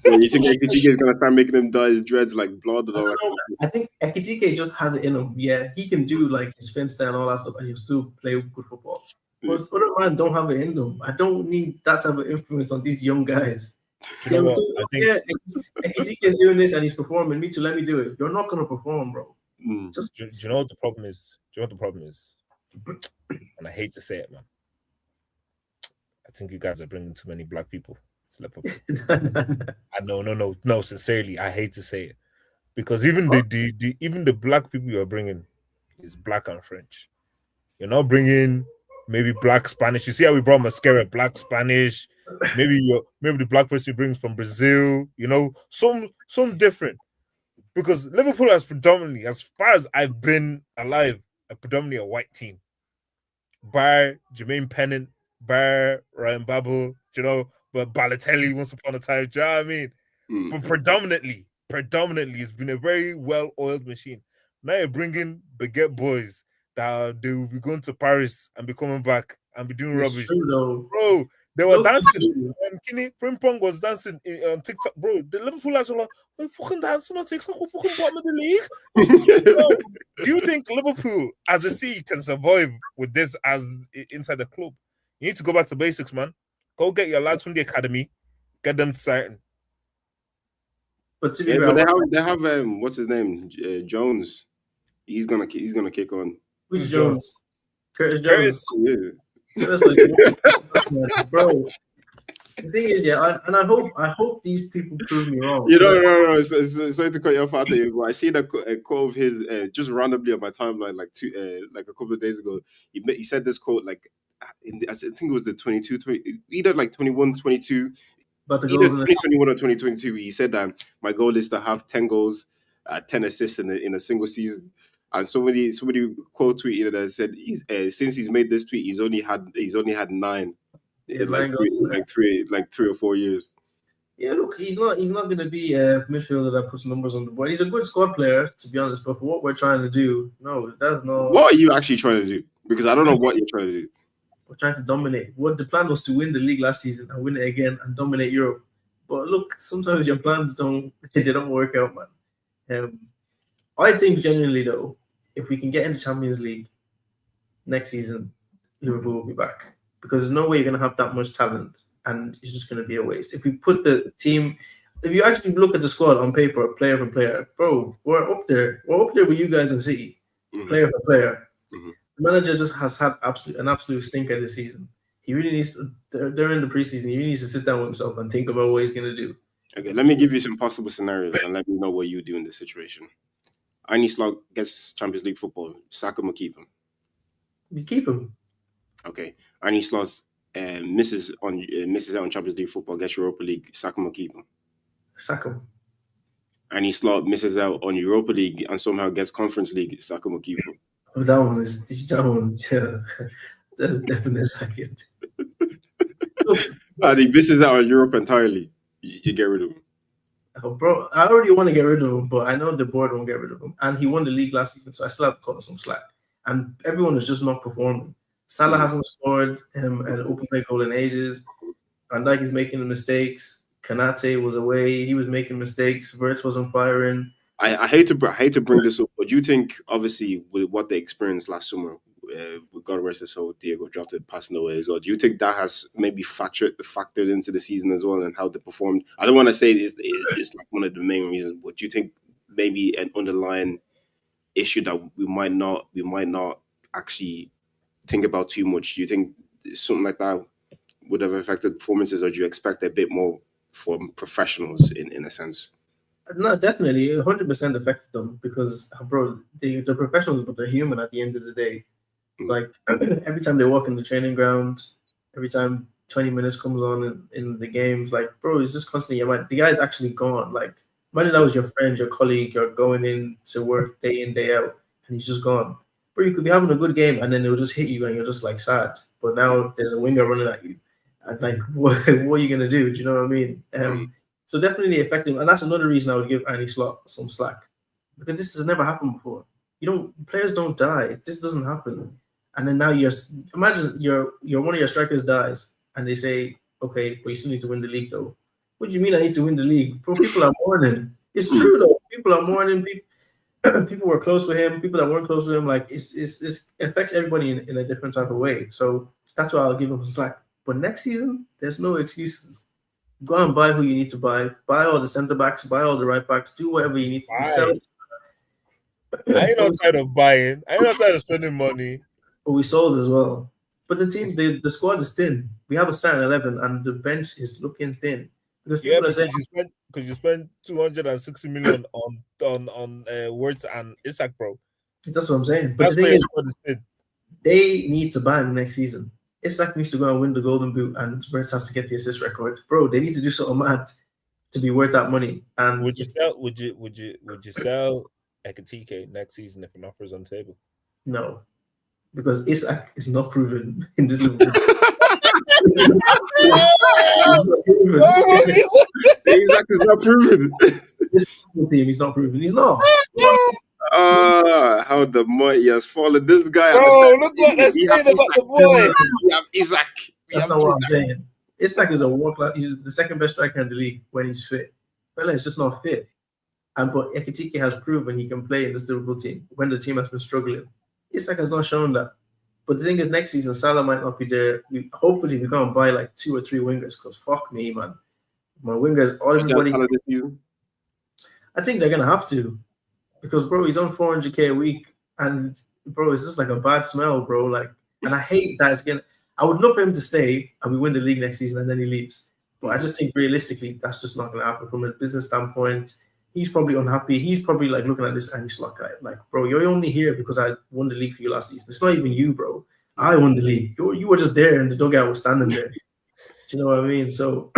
Well, you think Ekitike is gonna start making him dye his dreads like blood and all that? I think Ekitike just has it in him. Yeah, he can do like his fence and all that stuff, and he'll still play good football. But other man don't have it in them. I don't need that type of influence on these young guys. Do you know what? I think Ekitike is doing this and he's performing. Me too. Let me do it. You're not gonna perform, bro. Just do you know what the problem is? Do you know what the problem is? And I hate to say it, man. I think you guys are bringing too many black people to Liverpool. No. Sincerely, I hate to say it, because even the black people you're bringing is black and French. You're not bringing maybe black Spanish. You see how we brought Mascara, black Spanish. Maybe the black person brings from Brazil. You know, some different. Because Liverpool has predominantly, as far as I've been alive, predominantly a white team. Bar Jermaine Pennant, bar Ryan Babel, you know, but Balotelli once upon a time. Do you know what I mean? But predominantly, it's been a very well-oiled machine. Now you're bringing baguette boys that they will be going to Paris and be coming back and be doing rubbish. True, bro, they were dancing. Kenny Frimpong was dancing on TikTok. Bro, the Liverpool lads were like, we're fucking dancing on TikTok. We're fucking bottom of the league. Bro, do you think Liverpool, as a C, can survive with this as inside the club? You need to go back to basics, man. Go get your lads from the academy. Get them starting. But to be Yeah, fair, but they have what's his name, Jones. He's gonna kick on. Who's Jones? Curtis Jones. Yeah. That's like, bro. The thing is, yeah, I hope these people prove me wrong. You know, no. Sorry to cut you off, but I see that quote of his just randomly on my timeline, like a couple of days ago. He said this quote like I think it was the 20, either like 21, 22. But the Either goals in 2021 or 2022, he said that my goal is to have 10 goals, 10 assists in a single season. And somebody quote tweeted that said since he's made this tweet, he's only had 9, like 3 or 4 years. Yeah, look, he's not going to be a midfielder that puts numbers on the board. He's a good squad player, to be honest. But for what we're trying to do, no, that's no. What are you actually trying to do? Because I don't know what you're trying to do. We're trying to dominate. What the plan was to win the league last season and win it again and dominate Europe. But look, sometimes your plans don't work out, man. I think genuinely though, if we can get into Champions League next season, Liverpool will be back, because there's no way you're going to have that much talent and it's just going to be a waste. If we put the team, if you actually look at the squad on paper, player for player, bro, we're up there. We're up there with you guys in City, player for player. The manager just has had an absolute stinker this season. He really needs to, during the preseason, he really needs to sit down with himself and think about what he's going to do. Okay, let me give you some possible scenarios and let me know what you do in this situation. Arne Slot gets Champions League football. Sack him or keep him? You keep him. Okay. Arne Slot misses out on Champions League football, gets Europa League. Sack him or keep him? Sack him. Arne Slot misses out on Europa League and somehow gets Conference League. Sack him or keep him? That one, yeah. That's definitely a second. And he misses out on Europe entirely. You get rid of him. Oh, bro, I already want to get rid of him, but I know the board won't get rid of him. And he won the league last season, so I still have to cut him some slack. And everyone is just not performing. Salah hasn't scored an open play goal in ages. Van Dijk is making the mistakes. Kanate was away. He was making mistakes. Verts wasn't firing. I hate to bring this up, but do you think, obviously, with what they experienced last summer, with God rest his soul, Diego Jota passing away as well, do you think that has maybe factored into the season as well and how they performed? I don't want to say it's like one of the main reasons, but do you think maybe an underlying issue that we might not actually think about too much? Do you think something like that would have affected performances, or do you expect a bit more from professionals in a sense? No, definitely, 100% affected them because, bro, the professionals, but they're human at the end of the day. Like every time they walk in the training ground, every time 20 minutes comes on in the games, like, bro, it's just constantly your mind. The guy's actually gone. Like, imagine that was your friend, your colleague, you're going in to work day in, day out, and he's just gone. Bro, you could be having a good game and then it'll just hit you and you're just like sad. But now there's a winger running at you. And like, what are you gonna do? Do you know what I mean? So definitely effective, and that's another reason I would give Annie Slot some slack because this has never happened before. Players don't die. This doesn't happen. And then now imagine your one of your strikers dies, and they say, okay, but you still need to win the league though. What do you mean I need to win the league? Bro, people are mourning. It's true though. People are mourning. People were close with him. People that weren't close with him, like it affects everybody in a different type of way. So that's why I'll give him some slack. But next season, there's no excuses. Go and buy who you need to buy. Buy all the centre backs. Buy all the right backs. Do whatever you need to do. Sell. I ain't not tired of buying. I ain't not tired of spending money. But we sold as well. But the team, the squad is thin. We have a starting 11, and the bench is looking thin because people are saying you spent 260 million on Words and Isak, bro. That's what I'm saying. But the thing is, they need to bang next season. Isak needs to go and win the Golden Boot, and Spurs has to get the assist record. Bro, they need to do something mad to be worth that money. And would you sell Ekatike next season if an offer is on the table? No, because Isak is not proven in this Liverpool. Isak is not proven. This team, he's not proven. He's not. How the mighty has fallen. This guy. Oh, look what they're saying about the boy. We have Isak. That's not what I'm saying. Isak is a world class. He's the second best striker in the league when he's fit. Fella is just not fit. But Ekitike has proven he can play in this Liverpool team when the team has been struggling. Isak has not shown that. But the thing is, next season Salah might not be there. Hopefully, we're gonna buy like 2 or 3 wingers. Cause fuck me, man. My wingers, everybody. I think they're gonna have to. Because, bro, he's on 400k a week, and, bro, it's just like a bad smell, bro. Like, and I hate that. I would love for him to stay, and we win the league next season, and then he leaves. But I just think, realistically, that's just not going to happen. From a business standpoint, he's probably unhappy. He's probably, like, looking at this Andy Slot guy. Like, bro, you're only here because I won the league for you last season. It's not even you, bro. I won the league. You were just there, and the dugout was standing there. Do you know what I mean? So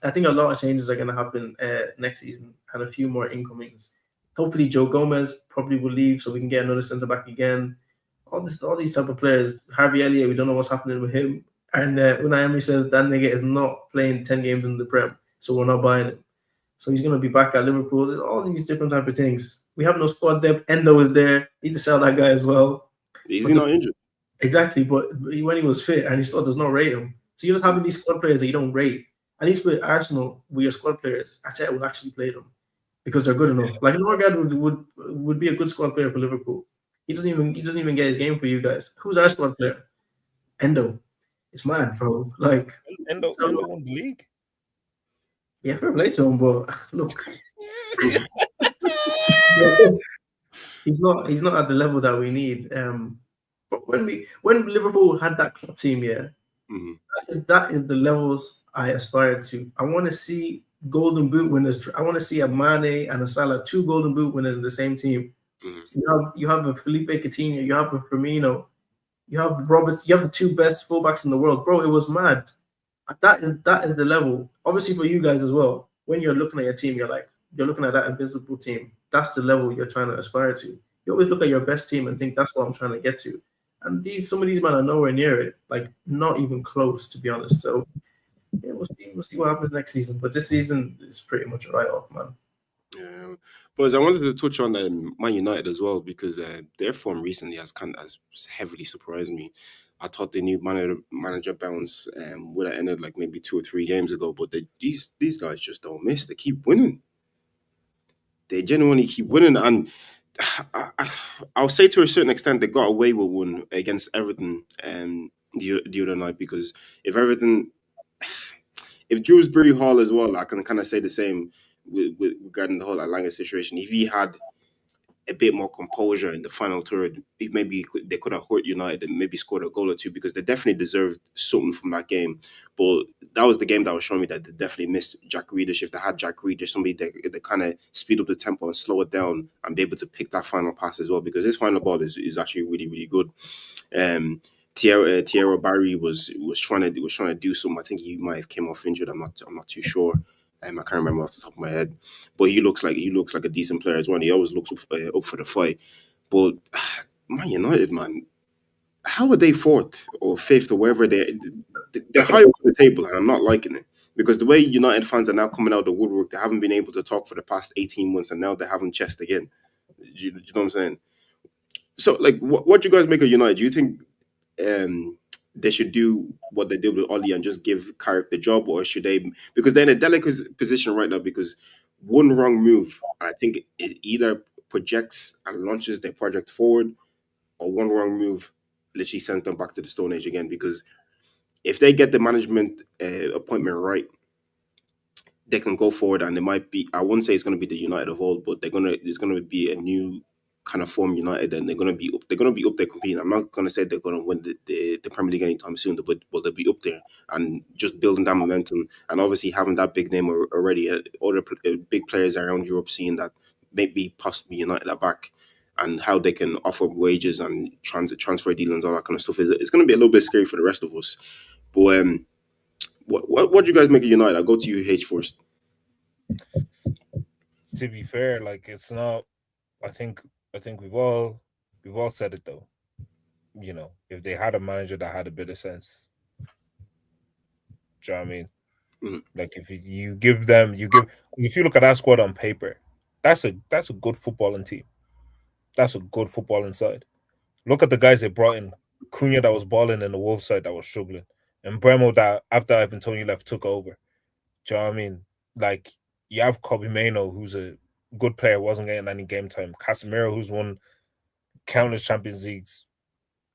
I think a lot of changes are going to happen next season, and a few more incomings. Hopefully, Joe Gomez probably will leave so we can get another centre back again. All these type of players. Harvey Elliott, we don't know what's happening with him. And Unai Emery says that nigga is not playing 10 games in the Prem, so we're not buying him. So he's going to be back at Liverpool. There's all these different type of things. We have no squad depth. Endo is there. Need to sell that guy as well. Is he not injured? Exactly, but when he was fit and he still does not rate him. So you're just having these squad players that you don't rate. At least with Arsenal, with your squad players, Arteta would actually play them. Because they're good enough. Like Norgard would be a good squad player for Liverpool. He doesn't even get his game for you guys. Who's our squad player? Endo. It's mad, bro. Like Endo won the league. Yeah, fair play to him, but look, he's not at the level that we need. But when Liverpool had that club team, that is the levels I aspire to. I want to see Golden Boot winners. I want to see a Mane and a Salah, 2 Golden Boot winners in the same team. You have a Felipe Coutinho, you have a Firmino, you have Roberts, you have the 2 best fullbacks in the world, bro. It was mad. That is the level. Obviously for you guys as well. When you're looking at your team, you're looking at that invincible team. That's the level you're trying to aspire to. You always look at your best team and think that's what I'm trying to get to. And some of these men are nowhere near it, like not even close, to be honest. So yeah, we'll see what happens next season. But this season is pretty much a write-off, man. Yeah, But I wanted to touch on Man United as well because their form recently has heavily surprised me. I thought the new manager bounce would have ended like maybe 2 or 3 games ago, but these guys just don't miss. They keep winning. They genuinely keep winning, and I'll say to a certain extent they got away with one against Everton the other night because if Everton, if Dewsbury Hall as well, I can kind of say the same with regarding the whole Alanga situation. If he had a bit more composure in the final third, they could have hurt United and maybe scored a goal or two because they definitely deserved something from that game. But that was the game that was showing me that they definitely missed Jack Grealish. If they had Jack Grealish, somebody that kind of speed up the tempo and slow it down and be able to pick that final pass as well because his final ball is actually really, really good. Thierry Barry was trying to do something. I think he might have came off injured. I'm not too sure. I can't remember off the top of my head, but he looks like a decent player as well. He always looks up for the fight. But Man United, man, how are they fourth or fifth or wherever they're high up the table, and I'm not liking it because the way United fans are now coming out of the woodwork, they haven't been able to talk for the past 18 months, and now they're having chest again. Do you know what I'm saying? So, like, what do you guys make of United? Do you think they should do what they did with Oli and just give Carrick the job, or should they? Because they're in a delicate position right now. Because one wrong move, I think, it either projects and launches their project forward, or one wrong move literally sends them back to the Stone Age again. Because if they get the management appointment right, they can go forward, and it might be. I wouldn't say it's going to be the United of old, but there's going to be a new kind of form United, and they're going to be up. They're going to be up there competing. I'm not going to say they're going to win the Premier League anytime soon, but they'll be up there and just building that momentum, and obviously having that big name already. Other big players around Europe seeing that maybe possibly United are back, and how they can offer wages and transfer dealings, all that kind of stuff. It's going to be a little bit scary for the rest of us. But what do you guys make of United? I'll go to you, H first. To be fair, like it's not. I think we've all said it though. You know, if they had a manager that had a bit of sense, do you know what I mean? Like if you give them, if you look at that squad on paper, that's a good footballing team. That's a good footballing side. Look at the guys they brought in. Cunha that was balling in the Wolves side that was struggling, and Bremo that after Ivan Toney left took over. Do you know what I mean? Like you have Kobe Mano, who's a good player, wasn't getting any game time. Casemiro, who's won countless Champions Leagues.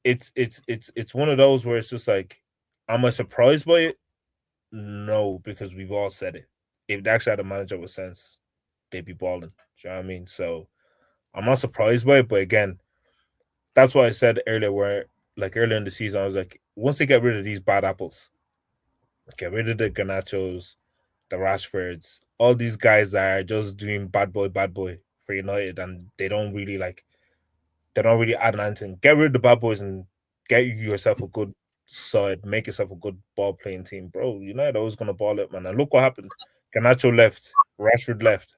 It's one of those where it's just like, am I surprised by it? No, because we've all said it. If they actually had a manager with sense, they'd be balling. Do you know what I mean? So I'm not surprised by it, but again, that's what I said earlier, where like earlier in the season, I was like, once they get rid of these bad apples, get rid of the Garnachos, the Rashfords, all these guys that are just doing bad boy for United, and they don't really add anything. Get rid of the bad boys and get yourself a good side, make yourself a good ball playing team, bro. United always gonna ball it, man. And look what happened. Garnacho left, Rashford left.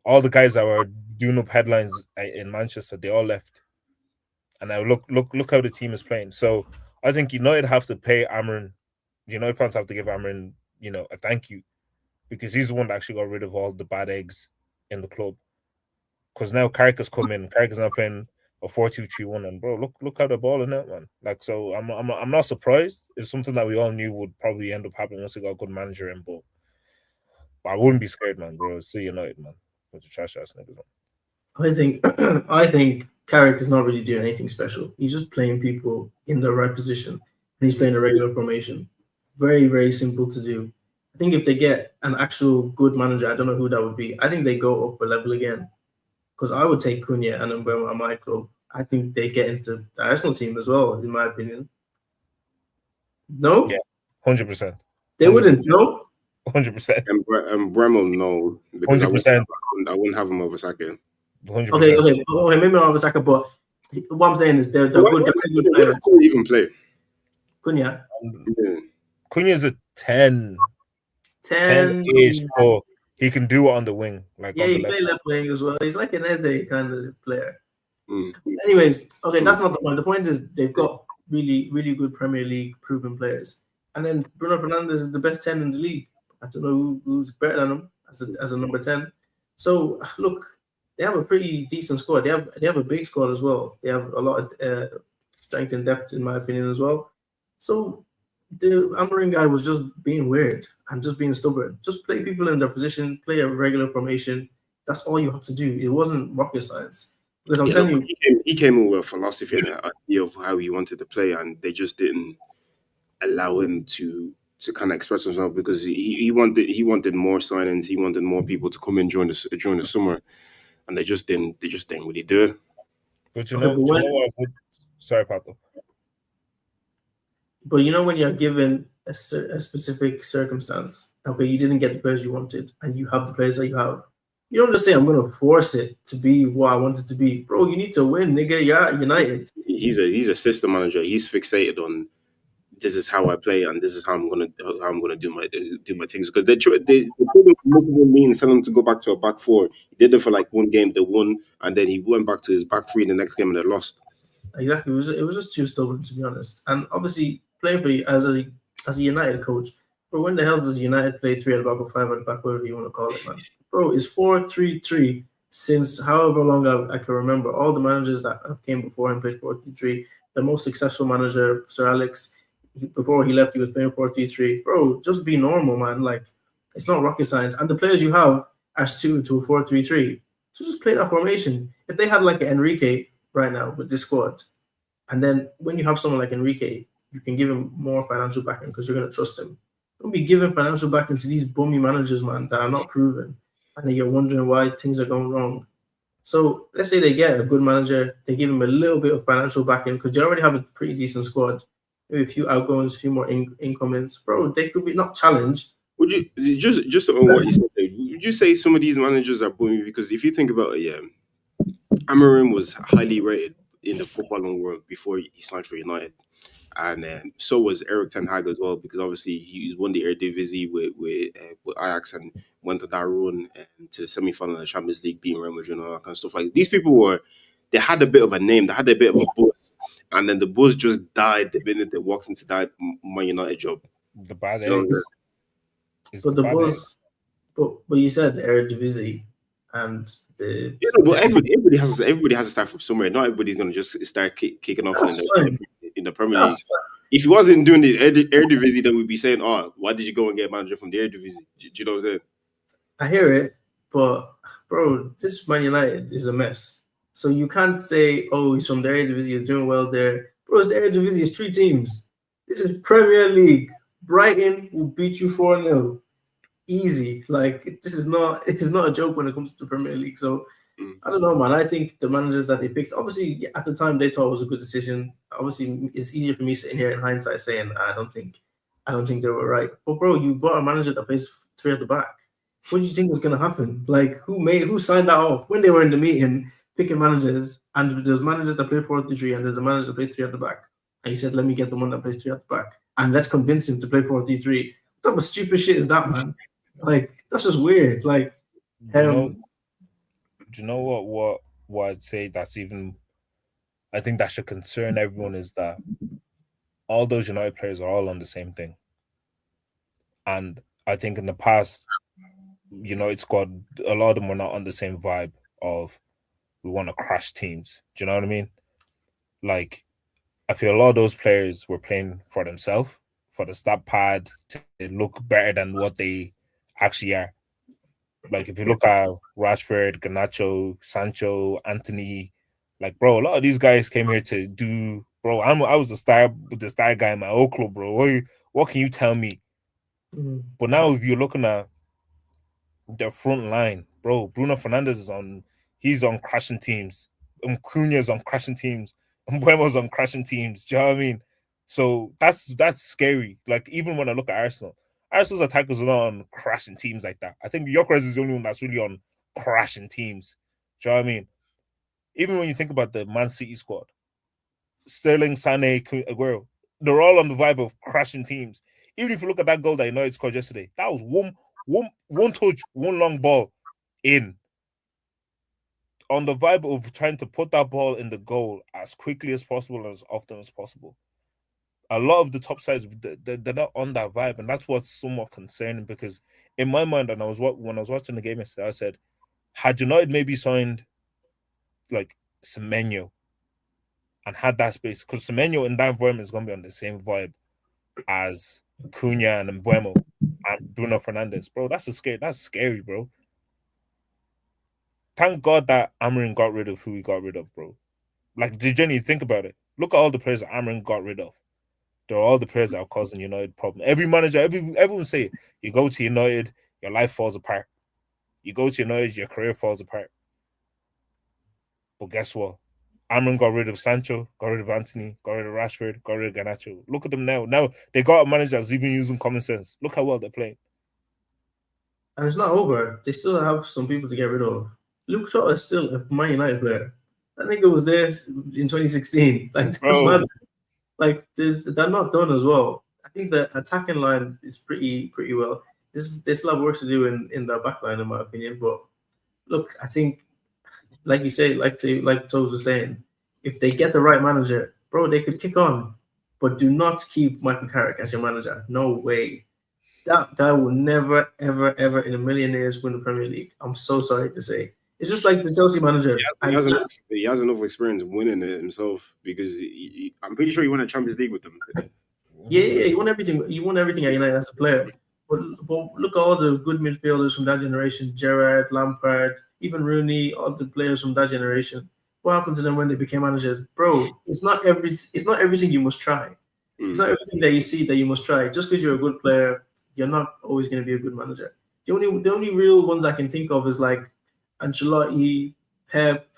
All the guys that were doing up headlines in Manchester, they all left. And now look how the team is playing. So I think United have to pay Amrin. United fans have to give Amrin, a thank you, because he's the one that actually got rid of all the bad eggs in the club. Because now Carrick has come in. Carrick is now playing a 4-2-3-1, and bro, look how they're balling out, man. Like, so I'm not surprised. It's something that we all knew would probably end up happening once they got a good manager in, but I wouldn't be scared, man, bro. See United, man. With the trash ass niggas, man. I think Carrick is not really doing anything special. He's just playing people in the right position, and he's playing a regular formation. Very, very simple to do. I think if they get an actual good manager, I don't know who that would be. I think they go up a level again. Because I would take Cunha and Mbeumo at my club. I think they get into the Arsenal team as well, in my opinion. No? Yeah, 100%. They wouldn't, no? 100%. And Bremo, no. Because 100%. I wouldn't have him over Saka. 100%. Okay, maybe not over Saka, but what I'm saying is they're good. They're good players. Even play. Cunha. Yeah. Cunha's a 10. 10-ish, but he can do it on the wing. Like yeah, on the he play left wing as well. He's like an Eze kind of player. Mm. Anyways, okay, that's not the point. The point is they've got really, really good Premier League proven players. And then Bruno Fernandes is the best 10 in the league. I don't know who's better than him as a number 10. So look, they have a pretty decent squad. They have a big squad as well. They have a lot of strength and depth, in my opinion, as well. So the Amarin guy was just being weird and just being stubborn. Just play people in their position, play a regular formation. That's all you have to do. It wasn't rocket science. Because I'm Yeah, no, telling you, he came in with a philosophy and an idea of how he wanted to play, and they just didn't allow him to kind of express himself because he wanted more signings, he wanted more people to come in during the summer, and they just didn't really do it. But okay, but do you when know what? Sorry, Pato. But you know when you're given a specific circumstance, okay, you didn't get the players you wanted, and you have the players that you have. You don't just say I'm going to force it to be what I want it to be, bro. You need to win, nigga. Yeah, United. He's a system manager. He's fixated on this is how I play and this is how I'm gonna do my things because they put him for multiple means, tell him to go back to a back four. He did it for like one game, they won, and then he went back to his back three in the next game and they lost. Exactly. It was just too stubborn, to be honest. And obviously, playing for as a United coach, bro, when the hell does United play three at the back or five at the back, whatever you want to call it, man? Bro, it's 4-3-3 since however long I can remember. All the managers that have came before him played 4-3-3. The most successful manager, Sir Alex, before he left, he was playing 4-3-3. Bro, just be normal, man. Like, it's not rocket science. And the players you have are suited to a 4-3-3. So just play that formation. If they had like an Enrique right now with this squad, and then when you have someone like Enrique, you can give him more financial backing because you're going to trust him. Don't be giving financial backing to these bummy managers, man, that are not proven, and then you're wondering why things are going wrong. So let's say they get a good manager, they give him a little bit of financial backing because they already have a pretty decent squad. Maybe a few outgoings, a few more incomings, bro. They could be not challenged. Would you just on what you said there, would you say some of these managers are booming? Because if you think about it, yeah, Amarim was highly rated in the footballing world before he signed for United. And so was Eric Ten Hag as well, because obviously he won the Eredivisie with Ajax and went on that run to the semi final of the Champions League, beating Real Madrid and all that kind of stuff. Like these people they had a bit of a name, they had a bit of a buzz, and then the buzz just died the minute they walked into that Man United job. The bad You know, eggs. It's But the the bad eggs. buzz, but you said the Eredivisie and the, you know, but the everybody has to start from somewhere. Not everybody's gonna just start kicking off in that's the in fine. the, in the Premier League. That's fine. If he wasn't doing the Eredivisie, then we'd be saying, "Oh, why did you go and get a manager from the Eredivisie?" Do you know what I'm saying? I hear it, but bro, this Man United is a mess. So you can't say, "Oh, he's from the Eredivisie, he's doing well there." Bro, the Eredivisie is three teams. This is Premier League. Brighton will beat you 4-0. Easy. Like it's not a joke when it comes to the Premier League. So Mm. I don't know, man. I think the managers that they picked, obviously, yeah, at the time they thought it was a good decision. Obviously, it's easier for me sitting here in hindsight saying I don't think they were right. But bro, you bought a manager that plays three at the back. What do you think was gonna happen? Like, who signed that off when they were in the meeting picking managers? And there's managers that play 4-3-3, and there's the manager that plays three at the back. And you said, let me get the one that plays three at the back, and let's convince him to play 4-3-3. What type of stupid shit is that, man? Like, that's just weird. Like, Do you know? um, Do you know what I'd say? That's even. I think that should concern everyone is that all those United players are all on the same thing, and I think in the past, United squad, a lot of them were not on the same vibe of we want to crash teams. Do you know what I mean? Like I feel a lot of those players were playing for themselves, for the stat pad to look better than what they actually are. Like if you look at Rashford, Ganacho, Sancho, Anthony, like bro, a lot of these guys came here to do. Bro, I was the star guy in my old club, bro. What can you tell me? mm, But now if you're looking at their front line, bro, Bruno Fernandez he's on crashing teams. Cunha's on crashing teams. Mbuemo's on crashing teams. Do you know what I mean? So that's scary. Like even when I look at Arsenal, Arsenal's attackers are not on crashing teams like that. I think Gyökeres is the only one that's really on crashing teams. Do you know what I mean? Even when you think about the Man City squad, Sterling, Sane, Aguero, they're all on the vibe of crashing teams. Even if you look at that goal that United scored yesterday, that was one touch, one long ball in on the vibe of trying to put that ball in the goal as quickly as possible and as often as possible. A lot of the top sides they're not on that vibe, and that's what's somewhat concerning because in my mind, when I was watching the game yesterday, I said Had United maybe signed like Semenyo and had that space, because Semenyo in that environment is going to be on the same vibe as Cunha and Mbuemo and Bruno Fernandes, bro. That's scary, bro. Thank God that Amarin got rid of who he got rid of, bro. Like, did you think about it? Look at all the players that Amarin got rid of. They're all the players that are causing United problem. Every manager, everyone say it. You go to United, your life falls apart. You go to United, your career falls apart. But guess what? Amarin got rid of Sancho, got rid of Anthony, got rid of Rashford, got rid of Garnacho. Look at them now. Now they got a manager that's even using common sense. Look how well they're playing. And it's not over. They still have some people to get rid of. Luke Shaw is still a Man United player. That nigga was there in 2016. Like, that's mad. Like, they're not done as well. I think the attacking line is pretty well. They still have work to do in the back line, in my opinion. But look, I think, like you say, like Toes was saying, if they get the right manager, bro, they could kick on. But do not keep Michael Carrick as your manager. No way. That guy will never, ever, ever in a million years win the Premier League. I'm so sorry to say. It's just like the Chelsea manager. He has enough experience winning it himself, because I'm pretty sure he won a Champions League with them. Yeah, he won everything. He won everything at United as a player. But look at all the good midfielders from that generation: Gerrard, Lampard, even Rooney. All the players from that generation. What happened to them when they became managers, bro? It's not everything you must try. It's not everything that you see that you must try. Just because you're a good player, you're not always going to be a good manager. The only real ones I can think of is like Ancelotti, Pep.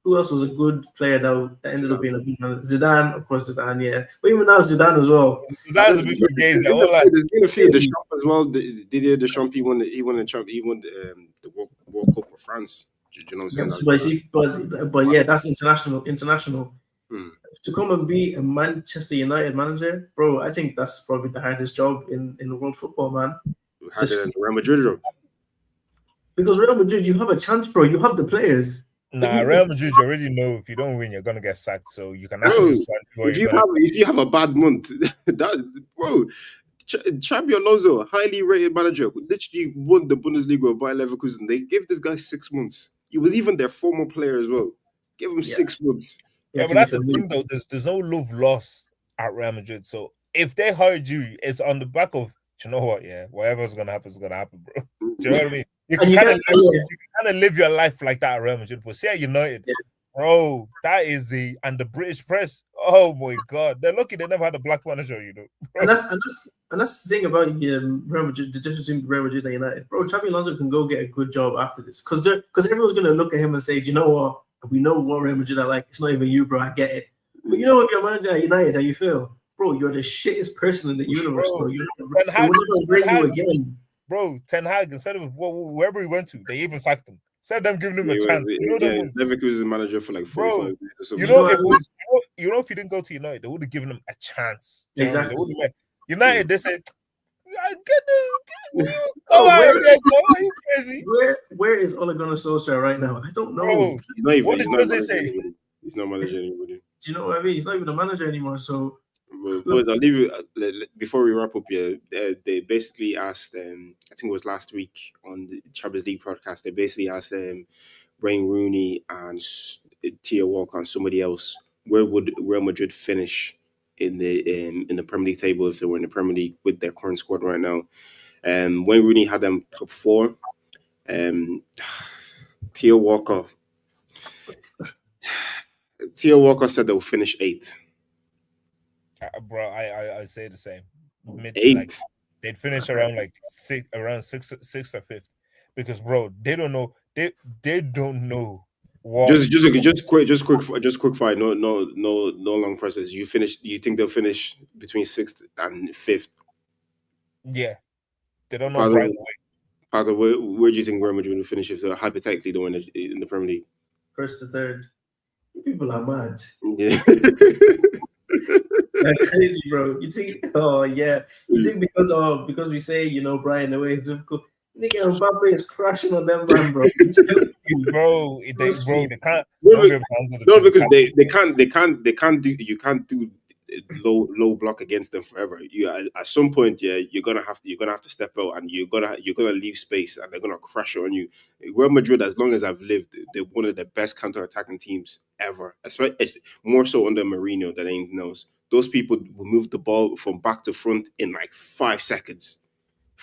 Who else was a good player that ended up being a good manager? Zidane, of course, Zidane, yeah. But even now, Zidane as well. Zidane's a bit forgazed. There's been a few. Deschamps as well. Didier Deschamps, he won the World Cup for France. Do you know what I'm saying? But yeah, that's international. To come and be a Manchester United manager, bro, I think that's probably the hardest job in world football, man. Harder than Real Madrid job. Because Real Madrid, you have a chance, bro. You have the players. Nah, Real Madrid, you already know if you don't win, you're gonna get sacked. So you can actually. If you have a bad month, Xabi Alonso, highly rated manager, literally won the Bundesliga by Leverkusen. They gave this guy 6 months. He was even their former player as well. Give him 6 months. Yeah, but that's the thing though. There's no love lost at Real Madrid. So if they hired you, it's on the back of, you know what? Yeah, whatever's gonna happen is gonna happen, bro. Do you know what I mean? You can kind of live your life like that at Real Madrid, but see at United, bro, that is and the British press. Oh my God, they're lucky they never had a black manager, you know. And that's the thing about Real Madrid, the difference between Real Madrid and United, bro. Xabi Alonso can go get a good job after this, because everyone's gonna look at him and say, do you know what? We know what Real Madrid are like. It's not even you, bro. I get it. But you know what, your manager at United, how you feel, bro? You're the shittest person in the universe, bro. You're never bring you again. Bro, Ten Hag, instead of wherever he went to, they even sacked him. Instead of them giving him a chance. Leverkusen manager for like 45 years or something. If he didn't go to United, they would have given him a chance. Exactly. United, they said, are you crazy? Where is Ole Gunnar Solskjaer right now? I don't know. Bro, what did Jose say? He's not managing anybody. Do you know what I mean? He's not even a manager anymore. So, boys, I'll leave you before we wrap up here. They basically asked, I think it was last week on the Champions League podcast. They basically asked Wayne Rooney and Theo Walker and somebody else, where would Real Madrid finish in the Premier League table if they were in the Premier League with their current squad right now? Wayne Rooney had them top 4. Theo Walker said they'll finish 8th. Bro, I say the same. 8th. Like, they'd finish around like sixth or 5th, because bro, they don't know. They don't know. What just quick fire. No long process. You think they'll finish between 6th and 5th? Yeah, they don't know. Where do you think Real Madrid will finish if they're hypothetically doing it in the Premier League? 1st to 3rd. People are mad. Yeah. That's crazy, bro. You think? Oh yeah. You think because we say Brian the way it's difficult. Nigga, Mbappe is crashing on them, man, bro. They can't. No, because they can't do. You can't do low block against them forever. At some point, yeah, you're gonna have to step out, and you're gonna leave space, and they're gonna crash on you. Real Madrid, as long as I've lived, they're one of the best counter attacking teams ever. Especially more so under Mourinho than anything else. Those people will move the ball from back to front in like 5 seconds,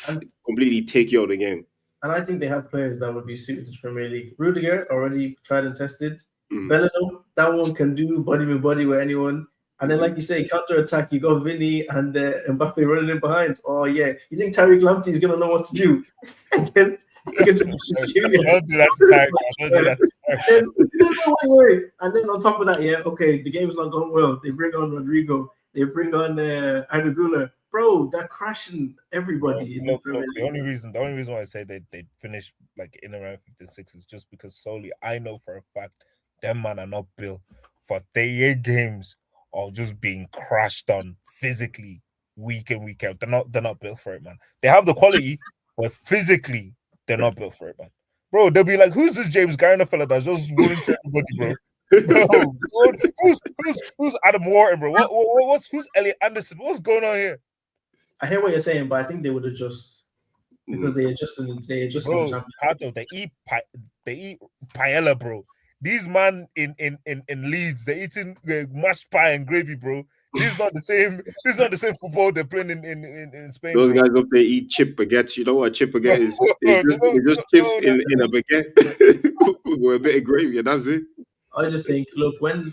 And completely take you out of the game. And I think they have players that would be suited to the Premier League. Rudiger, already tried and tested. Mm. Bellingham, that one can do body with body with anyone. And then, like you say, counter attack, you got Vinny and Mbappe running in behind. Oh, yeah. You think Tariq Lamptey is going to know what to do? Don't do that to Tariq. Don't do that to Tariq. And then on top of that, yeah, okay, the game's not going well. They bring on Rodrigo. They bring on Arda. Bro, they're crashing everybody in the Premier League. The only reason why I say they finish like in around 56 is just because solely I know for a fact them man are not built for 38 games of just being crashed on physically week in, week out. They're not built for it, man. They have the quality, but physically they're not built for it, man. Bro, they'll be like, who's this James Garner fella that's just running through everybody, bro? Bro, who's Adam Wharton, bro? Who's Elliot Anderson? What's going on here? I hear what you're saying, but I think they would adjust because they adjust in the Pato, they eat paella, bro. These man in Leeds, they're eating mashed pie and gravy, bro. This is not the same. This is not the same football they're playing in Spain. Those bro. guys up there eat chip baguettes. You know what chip baguette is? It's just chips in a baguette with a bit of gravy, and that's it. I just think, look, when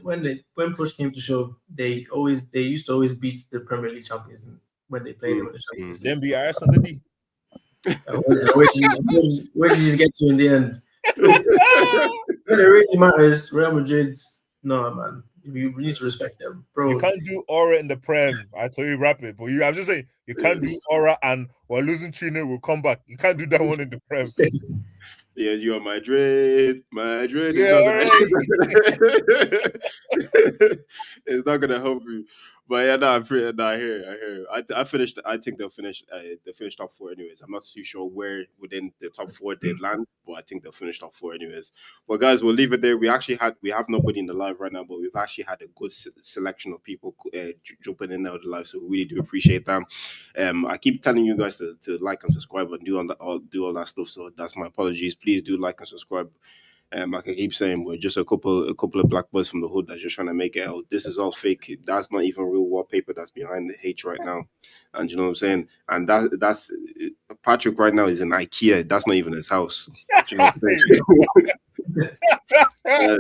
push came to shove, they used to always beat the Premier League champions when they played them in the Champions League. Then be Arsenal, did he? Where did you get to in the end? When it really matters, Real Madrid, no, man. We need to respect them, bro. You can't do aura in the Prem. I told you rapid, but I'm just saying you can't do aura and we're losing 3-0, we'll come back. You can't do that one in the Prem. Yeah, you are Madrid. Yeah, It's not gonna help you. But yeah, I hear. I finished. I think they'll finish. They finished top 4 anyways. I'm not too sure where within the top 4 they'd land, but I think they'll finish top 4 anyways. Well, guys, we'll leave it there. We have nobody in the live right now, but we've actually had a good selection of people jumping in and out of the live, so we really do appreciate that. I keep telling you guys to like and subscribe and do all that stuff. So that's my apologies. Please do like and subscribe. Like I keep saying, we're just a couple of black boys from the hood that's just trying to make it out. This is all fake. That's not even real wallpaper that's behind the H right now. And you know what I'm saying? And that's Patrick right now is in IKEA. That's not even his house. Do you know what I'm saying?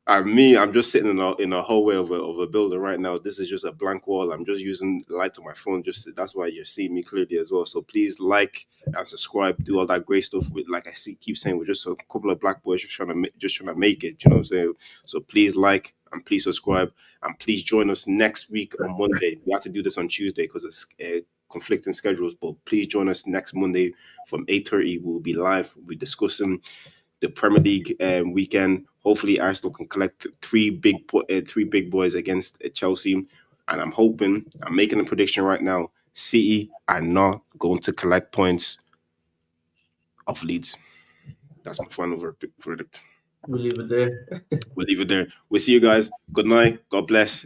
I'm just sitting in a hallway of a building right now. This is just a blank wall. I'm just using the light on my phone. That's why you're seeing me clearly as well. So please like and subscribe. Do all that great stuff. Like keep saying, we're just a couple of black boys just trying to make it. You know what I'm saying? So please like and please subscribe and please join us next week on Monday. We have to do this on Tuesday because it's conflicting schedules. But please join us next Monday from 8:30. We'll be live. We'll be discussing the Premier League weekend. Hopefully, Arsenal can collect three big boys against Chelsea. And I'm making a prediction right now. City are not going to collect points off Leeds. That's my final verdict. We'll leave it there. We'll see you guys. Good night. God bless.